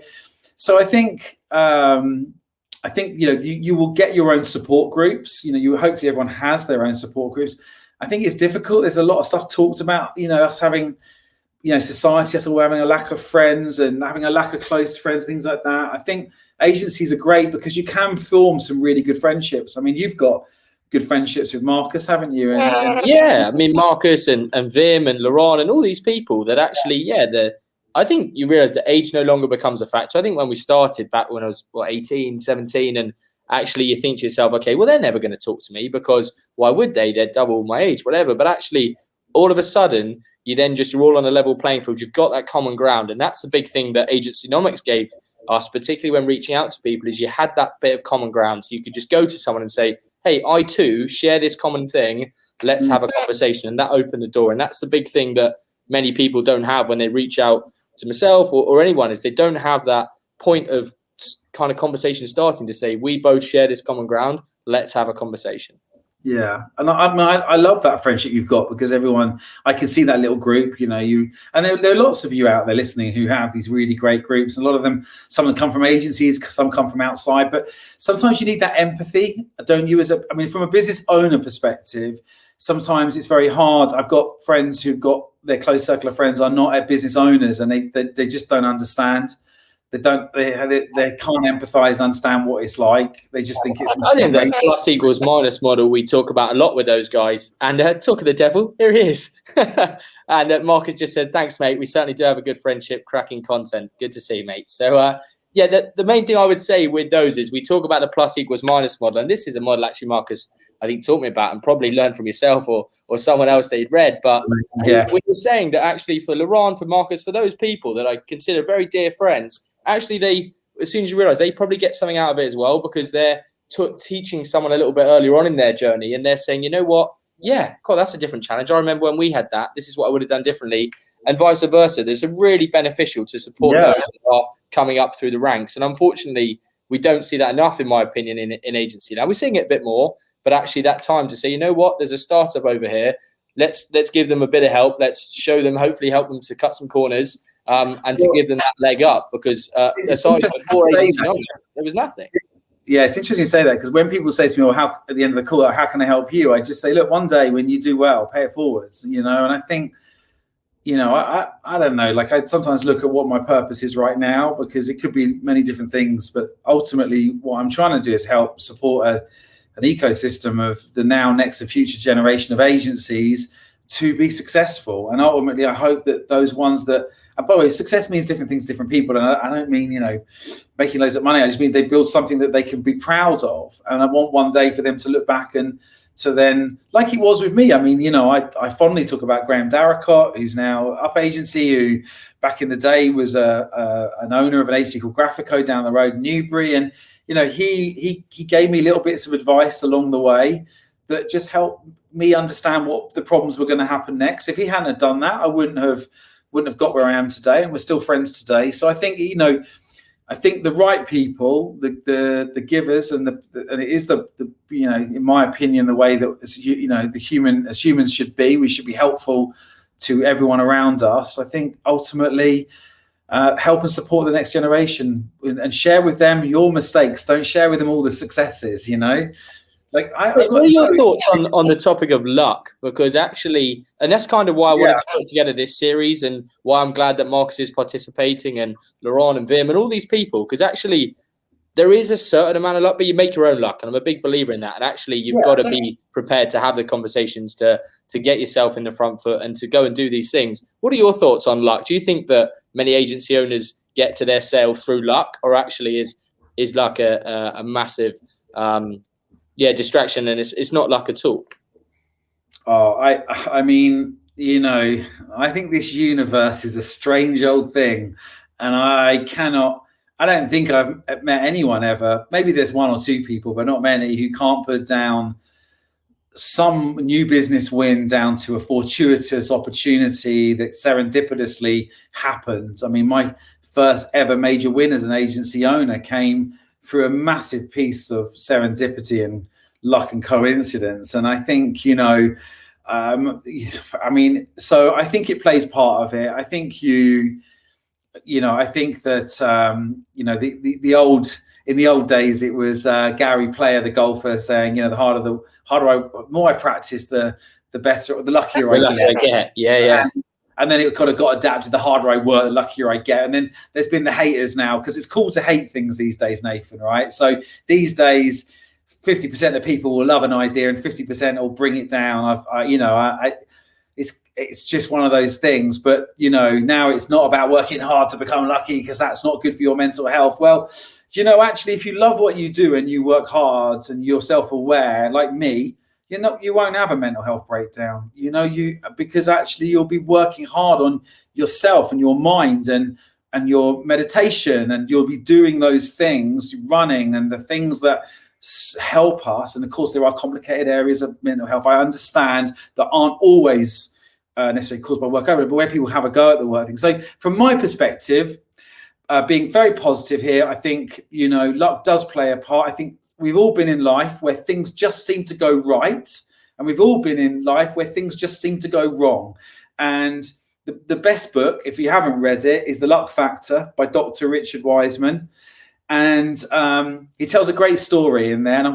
I think, you know, you will get your own support groups. You know, hopefully everyone has their own support groups. I think it's difficult. There's a lot of stuff talked about, you know, us having, you know, society, us all having a lack of friends and having a lack of close friends, things like that. I think agencies are great because you can form some really good friendships. I mean, you've got good friendships with Marcus, haven't you? Yeah, I mean, Marcus and Vim and Laurent and all these people that actually, I think you realize that age no longer becomes a factor. I think when we started back when I was 18, 17, and actually you think to yourself, okay, well, they're never going to talk to me because why would they? They're double my age, whatever. But actually, all of a sudden, you're all on a level playing field. You've got that common ground. And that's the big thing that Agencynomics gave us, particularly when reaching out to people, is you had that bit of common ground. So you could just go to someone and say, hey, I too share this common thing. Let's have a conversation. And that opened the door. And that's the big thing that many people don't have when they reach out to myself or anyone, is they don't have that point of kind of conversation starting to say, we both share this common ground. Let's have a conversation. Yeah, and I love that friendship you've got, because everyone, I can see that little group, you know, and there are lots of you out there listening who have these really great groups. A lot of them, some of them come from agencies, some come from outside, but sometimes you need that empathy, don't you? I mean, from a business owner perspective, sometimes it's very hard. I've got friends who've got their close circle of friends are not business owners, and they just don't understand. They can't empathize and understand what it's like. They just think it's. I think the plus equals minus model we talk about a lot with those guys. And talk of the devil, here he is. And Marcus just said, thanks, mate. We certainly do have a good friendship, cracking content. Good to see you, mate. So, the main thing I would say with those is we talk about the plus equals minus model. And this is a model actually Marcus, I think, taught me about and probably learned from yourself or someone else that he'd read. But we were saying that actually for Laurent, for Marcus, for those people that I consider very dear friends, actually, they, as soon as you realize, they probably get something out of it as well, because they're teaching someone a little bit earlier on in their journey, and they're saying, you know what? Yeah, God, that's a different challenge. I remember when we had that. This is what I would have done differently, and vice versa. There's a really beneficial to support those that are coming up through the ranks, and unfortunately, we don't see that enough, in my opinion, in agency. Now we're seeing it a bit more, but actually, that time to say, you know what? There's a startup over here. Let's give them a bit of help. Let's show them, hopefully, help them to cut some corners. And to give them that leg up, because aside before Agencynomics, there was nothing. Yeah, it's interesting to say that, because when people say to me, "Well, how at the end of the call, how can I help you?" I just say, "Look, one day when you do well, pay it forwards." You know, and I think, you know, I don't know. Like, I sometimes look at what my purpose is right now, because it could be many different things, but ultimately, what I'm trying to do is help support an ecosystem of the now, next, and future generation of agencies to be successful. And ultimately, I hope that those ones that, and by the way, success means different things to different people. And I don't mean, you know, making loads of money. I just mean they build something that they can be proud of. And I want one day for them to look back and to then, like it was with me. I mean, you know, I fondly talk about Graham Darracott, who's now Up Agency, who back in the day was an owner of an agency called Graphico down the road in Newbury. And, you know, he gave me little bits of advice along the way that just helped me understand what the problems were going to happen next. If he hadn't done that, I wouldn't have got where I am today, and we're still friends today. So I think, you know, I think the right people, the givers, and it is the you know, in my opinion, the way that, you know, as humans should be. We should be helpful to everyone around us. I think ultimately help and support the next generation, and share with them your mistakes. Don't share with them all the successes, you know. Like, what are your thoughts on the topic of luck? Because actually, and that's kind of why I wanted to put together this series, and why I'm glad that Marcus is participating, and Laurent and Vim and all these people, because actually there is a certain amount of luck, but you make your own luck. And I'm a big believer in that. And actually, you've got to be prepared to have the conversations to get yourself in the front foot and to go and do these things. What are your thoughts on luck? Do you think that many agency owners get to their sales through luck, or actually is luck a massive distraction, and it's not luck at all? Oh, I mean, you know, I think this universe is a strange old thing, and I cannot I don't think I've met anyone ever. Maybe there's one or two people, but not many, who can't put down some new business win down to a fortuitous opportunity that serendipitously happened. I mean, my first ever major win as an agency owner came through a massive piece of serendipity and luck and coincidence. And I think, you know, I mean, so I think it plays part of it. I think I think that, you know, in the old days, it was Gary Player, the golfer, saying, you know, the more I practice, the better, or the luckier I get. Yeah. And then it kind of got adapted. The harder I work, the luckier I get. And then there's been the haters now, because it's cool to hate things these days, Nathan, right? So these days, 50% of people will love an idea and 50% will bring it down. It's just one of those things. But, you know, now it's not about working hard to become lucky, because that's not good for your mental health. Well, you know, actually, if you love what you do and you work hard and you're self-aware, like me, you won't have a mental health breakdown, because actually you'll be working hard on yourself and your mind and your meditation, and you'll be doing those things, running, and the things that help us. And of course, there are complicated areas of mental health, I understand, that aren't always necessarily caused by work over, but where people have a go at the work thing. So from my perspective, being very positive here, I think, you know, luck does play a part. I think we've all been in life where things just seem to go right, and we've all been in life where things just seem to go wrong. And the best book, if you haven't read it, is The Luck Factor by Dr. Richard Wiseman. And he tells a great story in there, and I'm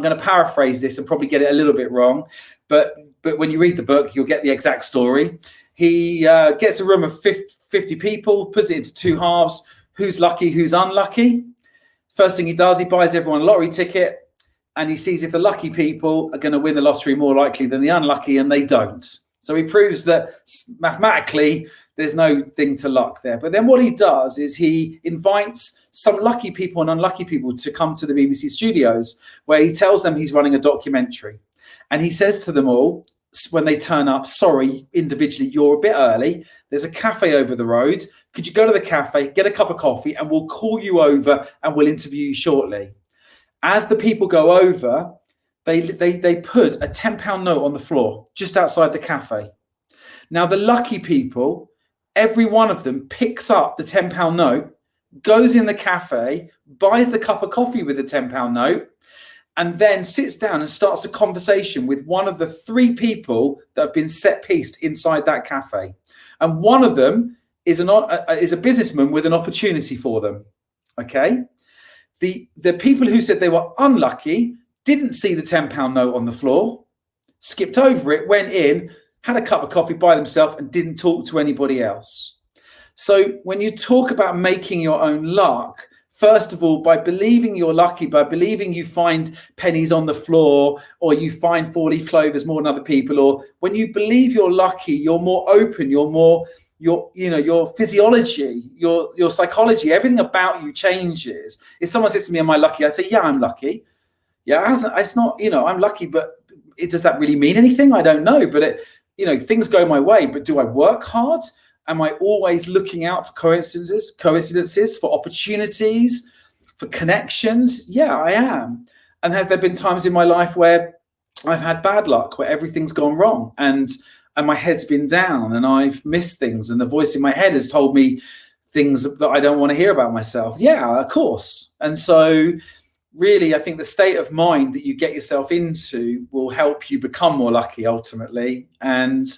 gonna paraphrase this and probably get it a little bit wrong, but when you read the book, you'll get the exact story. He gets a room of 50 people, puts it into two halves: who's lucky, who's unlucky. First thing he does, he buys everyone a lottery ticket, and he sees if the lucky people are going to win the lottery more likely than the unlucky, and they don't. So he proves that mathematically there's no thing to luck there. But then what he does is he invites some lucky people and unlucky people to come to the BBC studios, where he tells them he's running a documentary. And he says to them all, when they turn up, sorry, individually, you're a bit early. There's a cafe over the road. Could you go to the cafe, get a cup of coffee, and we'll call you over and we'll interview you shortly. As the people go over, they put a £10 note on the floor just outside the cafe. Now, the lucky people, every one of them picks up the £10 note, goes in the cafe, buys the cup of coffee with the £10 note, and then sits down and starts a conversation with one of the three people that have been set-pieced inside that cafe. And one of them is a businessman with an opportunity for them, okay? The people who said they were unlucky didn't see the £10 note on the floor, skipped over it, went in, had a cup of coffee by themselves, and didn't talk to anybody else. So when you talk about making your own luck, first of all, by believing you're lucky, by believing you find pennies on the floor, or you find four-leaf clovers more than other people, or when you believe you're lucky, you're more open, your physiology, your psychology, everything about you changes. If someone says to me, am I lucky? I say, yeah, I'm lucky. Yeah, it's not, I'm lucky, but does that really mean anything? I don't know, but things go my way. But do I work hard? Am I always looking out for coincidences, for opportunities, for connections? Yeah, I am. And have there been times in my life where I've had bad luck, where everything's gone wrong, and my head's been down, and I've missed things, and the voice in my head has told me things that I don't want to hear about myself? Yeah, of course. And so really, I think the state of mind that you get yourself into will help you become more lucky ultimately. And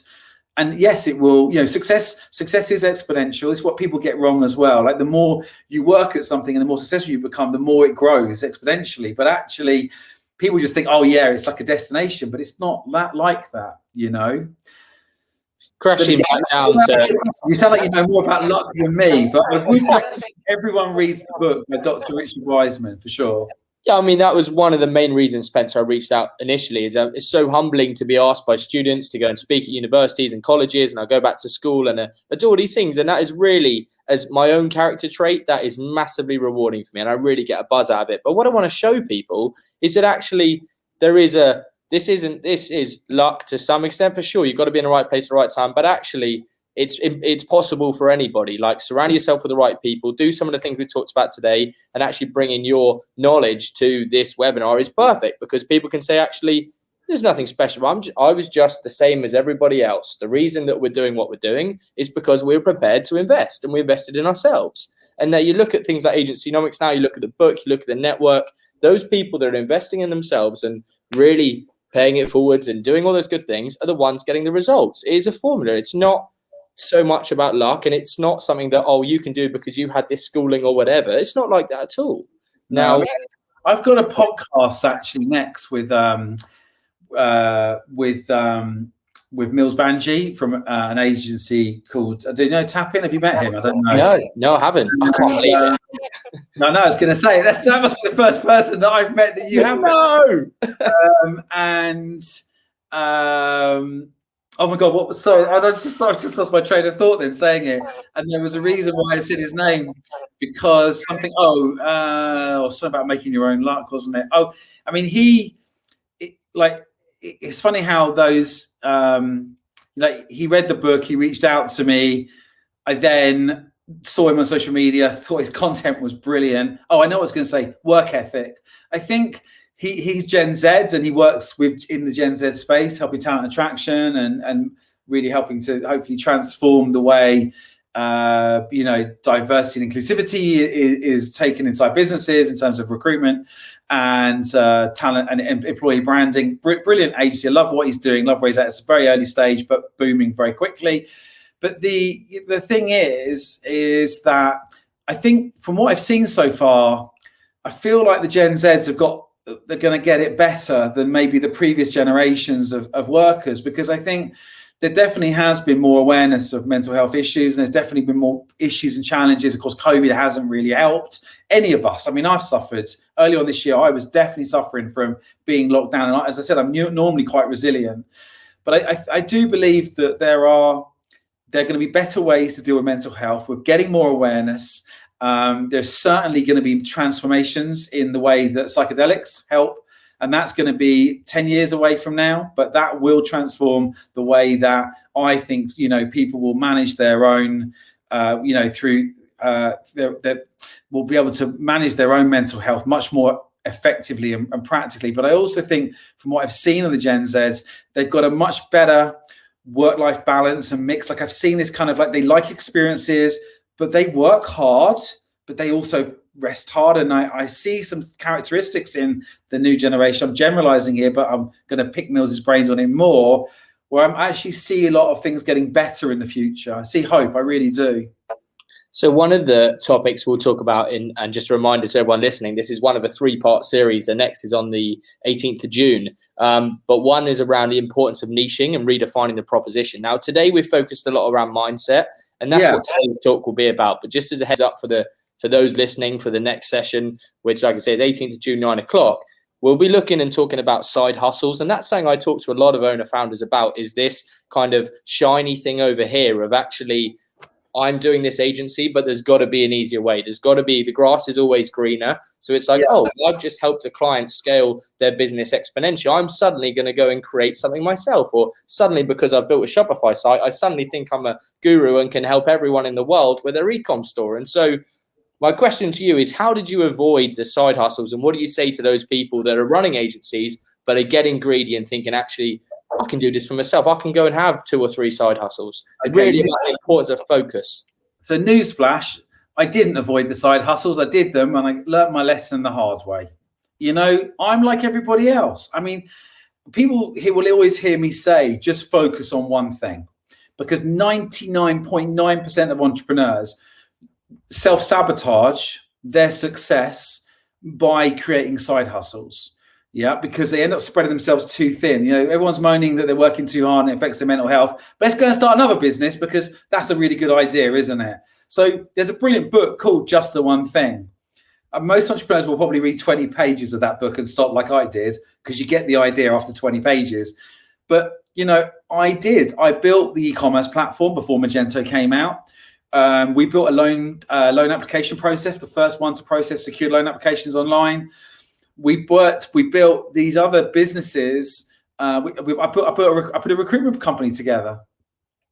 yes, it will, success is exponential. It's what people get wrong as well. Like the more you work at something and the more successful you become, the more it grows exponentially. But actually, people just think, oh yeah, it's like a destination, but it's not like that, Crashing back down to... You sound like you know more about luck than me, but I would recommend everyone reads the book by Dr. Richard Wiseman, for sure. Yeah, I mean, that was one of the main reasons, Spencer, I reached out initially. It's so humbling to be asked by students to go and speak at universities and colleges, and I go back to school and I do all these things. And that is really, as my own character trait, that is massively rewarding for me, and I really get a buzz out of it. But what I want to show people is that actually this is luck to some extent, for sure. You've got to be in the right place at the right time. But actually, it's possible for anybody. Like, surround yourself with the right people, do some of the things we talked about today, and actually bringing your knowledge to this webinar is perfect, because people can say, actually, there's nothing special. I was just the same as everybody else. The reason that we're doing what we're doing is because we're prepared to invest, and we invested in ourselves. And now you look at things like Agencynomics now, you look at the book, you look at the network, those people that are investing in themselves and really paying it forwards and doing all those good things are the ones getting the results. It is a formula. It's not so much about luck, and it's not something that, oh, you can do because you had this schooling or whatever. It's not like that at all. Now, I've got a podcast actually next with Mills Banji from an agency called, do you know Tappin? Have you met him? I don't know. No, I haven't. I can't believe it. No, I was going to say that must be the first person that I've met that you haven't. No. Oh my God! What was sorry? I just lost my train of thought then saying it, and there was a reason why I said his name, because something. Something about making your own luck, wasn't it? Oh, I mean, it's funny how those he read the book, he reached out to me, I then saw him on social media, thought his content was brilliant. Oh, I know what I was going to say, work ethic. I think he's Gen Z, and he works in the Gen Z space, helping talent attraction and really helping to hopefully transform the way diversity and inclusivity is taken inside businesses in terms of recruitment and talent and employee branding. Brilliant agency. I love what he's doing. Love where he's at. It's a very early stage, but booming very quickly. But the thing is that I think from what I've seen so far, I feel like the Gen Zs they're going to get it better than maybe the previous generations of workers, because I think there definitely has been more awareness of mental health issues, and there's definitely been more issues and challenges. Of course, COVID hasn't really helped any of us. I mean, I've suffered early on this year. I was definitely suffering from being locked down. And as I said, I'm normally quite resilient. But I do believe that there are going to be better ways to deal with mental health. We're getting more awareness. There's certainly going to be transformations in the way that psychedelics help. And that's going to be 10 years away from now, but that will transform the way that I think, people will manage their own, will be able to manage their own mental health much more effectively and practically. But I also think from what I've seen of the Gen Zs, they've got a much better work-life balance and mix. Like, I've seen this kind of like, they like experiences, but they work hard, but they also rest hard. And I see some characteristics in the new generation. I'm generalizing here, but I'm going to pick Mills's brains on it more, where I actually see a lot of things getting better in the future. I see hope. I really do. So one of the topics we'll talk about and just a reminder to everyone listening, this is one of a 3-part series. The next is on the 18th of June. But one is around the importance of niching and redefining the proposition. Now, today we've focused a lot around mindset, and that's what today's talk will be about. But just as a heads up for those listening for the next session, which, like I said, is 18th of June, 9 o'clock, we'll be looking and talking about side hustles. And that's something I talk to a lot of owner founders about, is this kind of shiny thing over here of actually, I'm doing this agency, but there's got to be an easier way. There's got to be, the grass is always greener. So it's like, I've just helped a client scale their business exponentially. I'm suddenly going to go and create something myself. Or suddenly, because I've built a Shopify site, I suddenly think I'm a guru and can help everyone in the world with their e-com store. And so my question to you is, how did you avoid the side hustles? And what do you say to those people that are running agencies, but are getting greedy and thinking, actually, I can do this for myself. I can go and have 2 or 3 side hustles. It really is the importance of focus. So newsflash, I didn't avoid the side hustles. I did them, and I learnt my lesson the hard way. I'm like everybody else. I mean, people will always hear me say, just focus on one thing, because 99.9% of entrepreneurs self-sabotage their success by creating side hustles. Yeah, because they end up spreading themselves too thin. Everyone's moaning that they're working too hard and it affects their mental health. But let's go and start another business, because that's a really good idea, isn't it? So there's a brilliant book called Just the One Thing. Most entrepreneurs will probably read 20 pages of that book and stop like I did, because you get the idea after 20 pages. But, I did. I built the e-commerce platform before Magento came out. We built a loan application process, the first one to process secured loan applications online. We built these other businesses. I put a recruitment company together.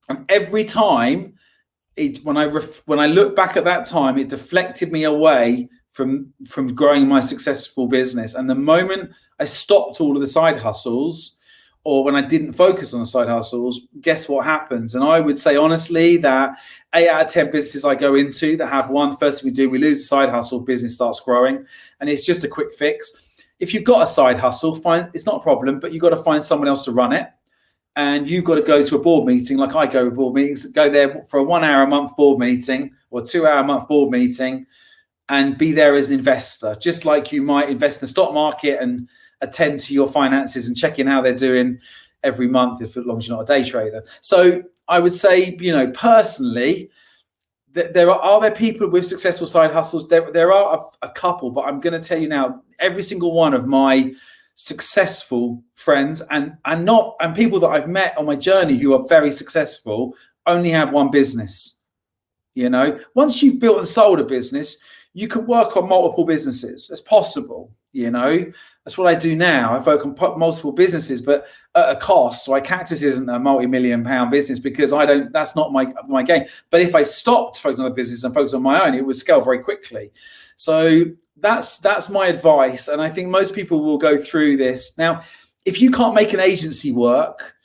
And every time, when I look back at that time, it deflected me away from growing my successful business. And the moment I stopped all of the side hustles, or when I didn't focus on the side hustles, guess what happens? And I would say honestly that 8 out of 10 businesses I go into that have one, first thing we do, we lose a side hustle, business starts growing, and it's just a quick fix. If you've got a side hustle, fine, it's not a problem, but you've got to find someone else to run it. And you've got to go to a board meeting, like I go to board meetings, go there for a 1 hour a month board meeting or 2 hour a month board meeting, and be there as an investor, just like you might invest in the stock market and attend to your finances and check in how they're doing every month, as long as you're not a day trader. So I would say, personally, there are people with successful side hustles? There are a couple, but I'm going to tell you now, every single one of my successful friends and people that I've met on my journey who are very successful only have one business. Once you've built and sold a business, you can work on multiple businesses. It's possible. That's what I do now. I work on multiple businesses, but at a cost. Like Cactus isn't a multi-million-pound business because that's not my game. But if I stopped focusing on the business and focused on my own, it would scale very quickly. So that's my advice. And I think most people will go through this. Now, if you can't make an agency work,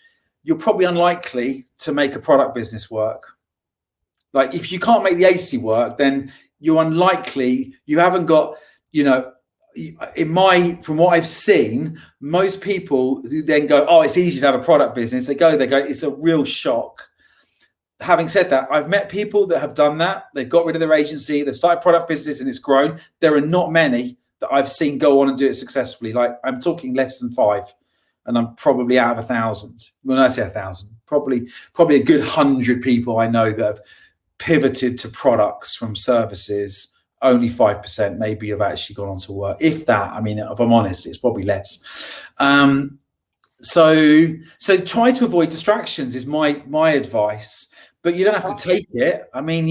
you're probably unlikely to make a product business work. Like if you can't make the agency work, then you're unlikely, you haven't got, from what I've seen, most people who then go, oh, it's easy to have a product business. They go, it's a real shock. Having said that, I've met people that have done that. They've got rid of their agency. They've started product business and it's grown. There are not many that I've seen go on and do it successfully. Like I'm talking less than 5, and I'm probably out of 1,000. When I say 1,000, probably a good 100 people I know that have pivoted to products from services. Only 5% maybe have actually gone on to work. If that, I mean, if I'm honest, it's probably less. So try to avoid distractions is my advice. But you don't have to take it. I mean,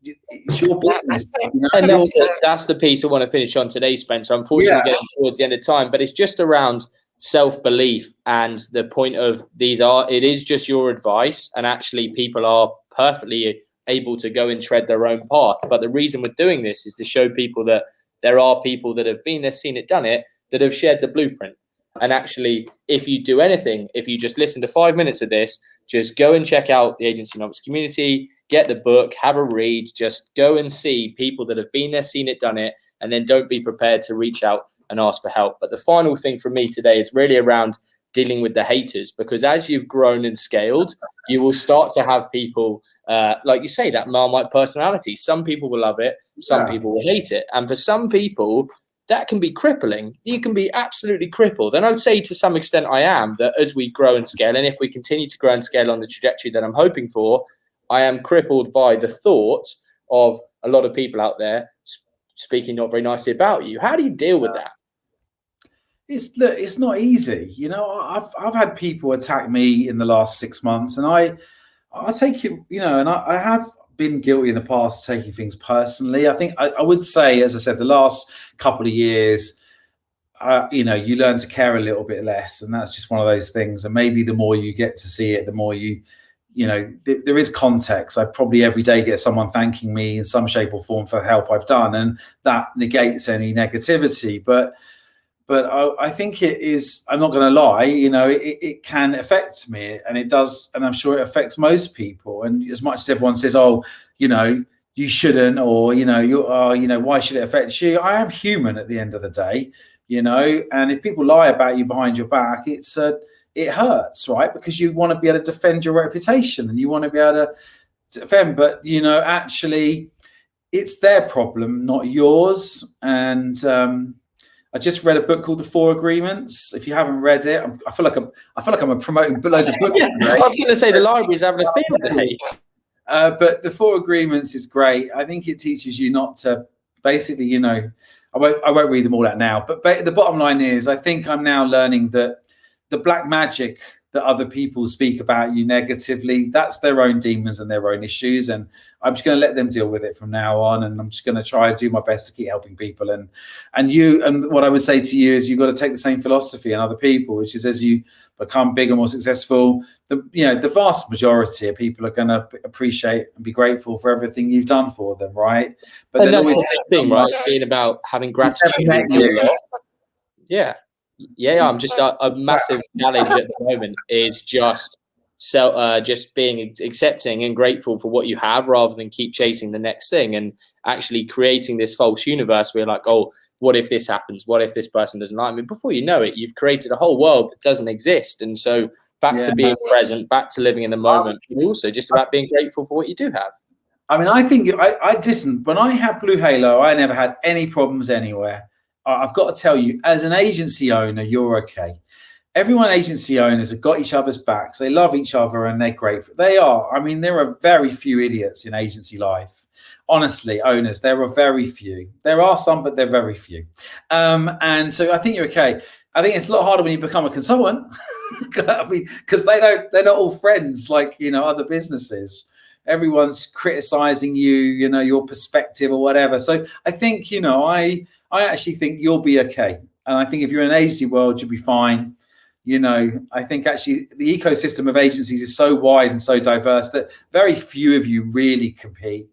it's your business. And that's the piece I want to finish on today, Spencer. Unfortunately, getting towards the end of time, but it's just around self-belief and the point of it is just your advice, and actually people are perfectly able to go and tread their own path. But the reason we're doing this is to show people that there are people that have been there, seen it, done it, that have shared the blueprint. And actually, if you do anything, if you just listen to 5 minutes of this, just go and check out the Agencynomics community, get the book, have a read, just go and see people that have been there, seen it, done it, and then don't be prepared to reach out and ask for help. But the final thing for me today is really around dealing with the haters, because as you've grown and scaled, you will start to have people, like you say, that Marmite personality. Some people will love it, some people will hate it. And for some people, that can be crippling. You can be absolutely crippled. And I would say to some extent I am, that as we grow and scale, and if we continue to grow and scale on the trajectory that I'm hoping for, I am crippled by the thought of a lot of people out there speaking not very nicely about you. How do you deal with that? It's not easy. I've had people attack me in the last 6 months, and I take it, and I have been guilty in the past of taking things personally. I think I would say, as I said, the last couple of years, you learn to care a little bit less, and that's just one of those things. And maybe the more you get to see it, the more there is context. I probably every day get someone thanking me in some shape or form for help I've done, and that negates any negativity. But I think it is, I'm not going to lie, it can affect me, and it does. And I'm sure it affects most people. And as much as everyone says, oh, you shouldn't, or, why should it affect you? I am human at the end of the day, and if people lie about you behind your back, it hurts, right? Because you want to be able to defend your reputation and you want to be able to defend, but, actually it's their problem, not yours. And, I just read a book called The 4 Agreements. If you haven't read it, I feel like I'm promoting loads of books. I was going to say the library's having a field day. But The 4 Agreements is great. I think it teaches you not to basically, I won't read them all out now. But the bottom line is, I think I'm now learning that the black magic that other people speak about you negatively, that's their own demons and their own issues. And I'm just going to let them deal with it from now on. And I'm just going to try to do my best to keep helping people. And what I would say to you is you've got to take the same philosophy in other people, which is as you become bigger, more successful, the vast majority of people are going to appreciate and be grateful for everything you've done for them, right? But that's the thing, right? It's being about having gratitude. Yeah. I'm just a massive challenge at the moment is just being accepting and grateful for what you have rather than keep chasing the next thing, and actually creating this false universe where you're like, oh, what if this happens? What if this person doesn't like me? Before you know it, you've created a whole world that doesn't exist. And so back to being present, back to living in the moment, and also just about being grateful for what you do have. I mean, I think I listen, when I had Blue Halo, I never had any problems anywhere. I've got to tell you, as an agency owner, you're okay. Everyone agency owners have got each other's backs. They love each other and they're grateful. They are. I mean, there are very few idiots in agency life. Honestly, owners, there are very few. There are some, but they're very few. And so I think you're okay. I think it's a lot harder when you become a consultant because they're not all friends like, other businesses. Everyone's criticizing you, your perspective or whatever. So I think, I actually think you'll be okay. And I think if you're in an agency world, you'll be fine. I think actually the ecosystem of agencies is so wide and so diverse that very few of you really compete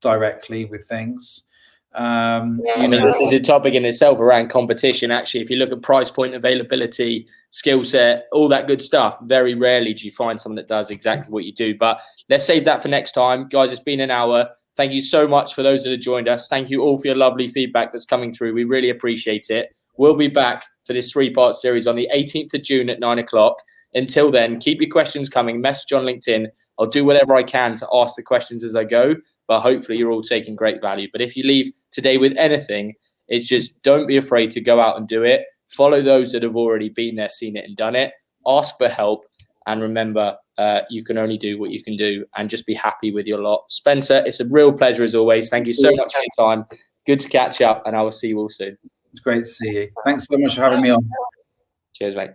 directly with things. This is a topic in itself around competition. Actually, if you look at price point, availability, skill set, all that good stuff, very rarely do you find someone that does exactly what you do. But let's save that for next time. Guys, it's been an hour. Thank you so much for those that have joined us. Thank you all for your lovely feedback that's coming through. We really appreciate it. We'll be back for this 3-part series on the 18th of June at 9 o'clock. Until then, keep your questions coming. Message on LinkedIn. I'll do whatever I can to ask the questions as I go, but hopefully you're all taking great value. But if you leave today with anything, it's just don't be afraid to go out and do it. Follow those that have already been there, seen it and done it. Ask for help. And remember, you can only do what you can do, and just be happy with your lot. Spencer, it's a real pleasure as always. Thank you so much for your time. Good to catch up, and I will see you all soon. It's great to see you. Thanks so much for having me on. Cheers, mate.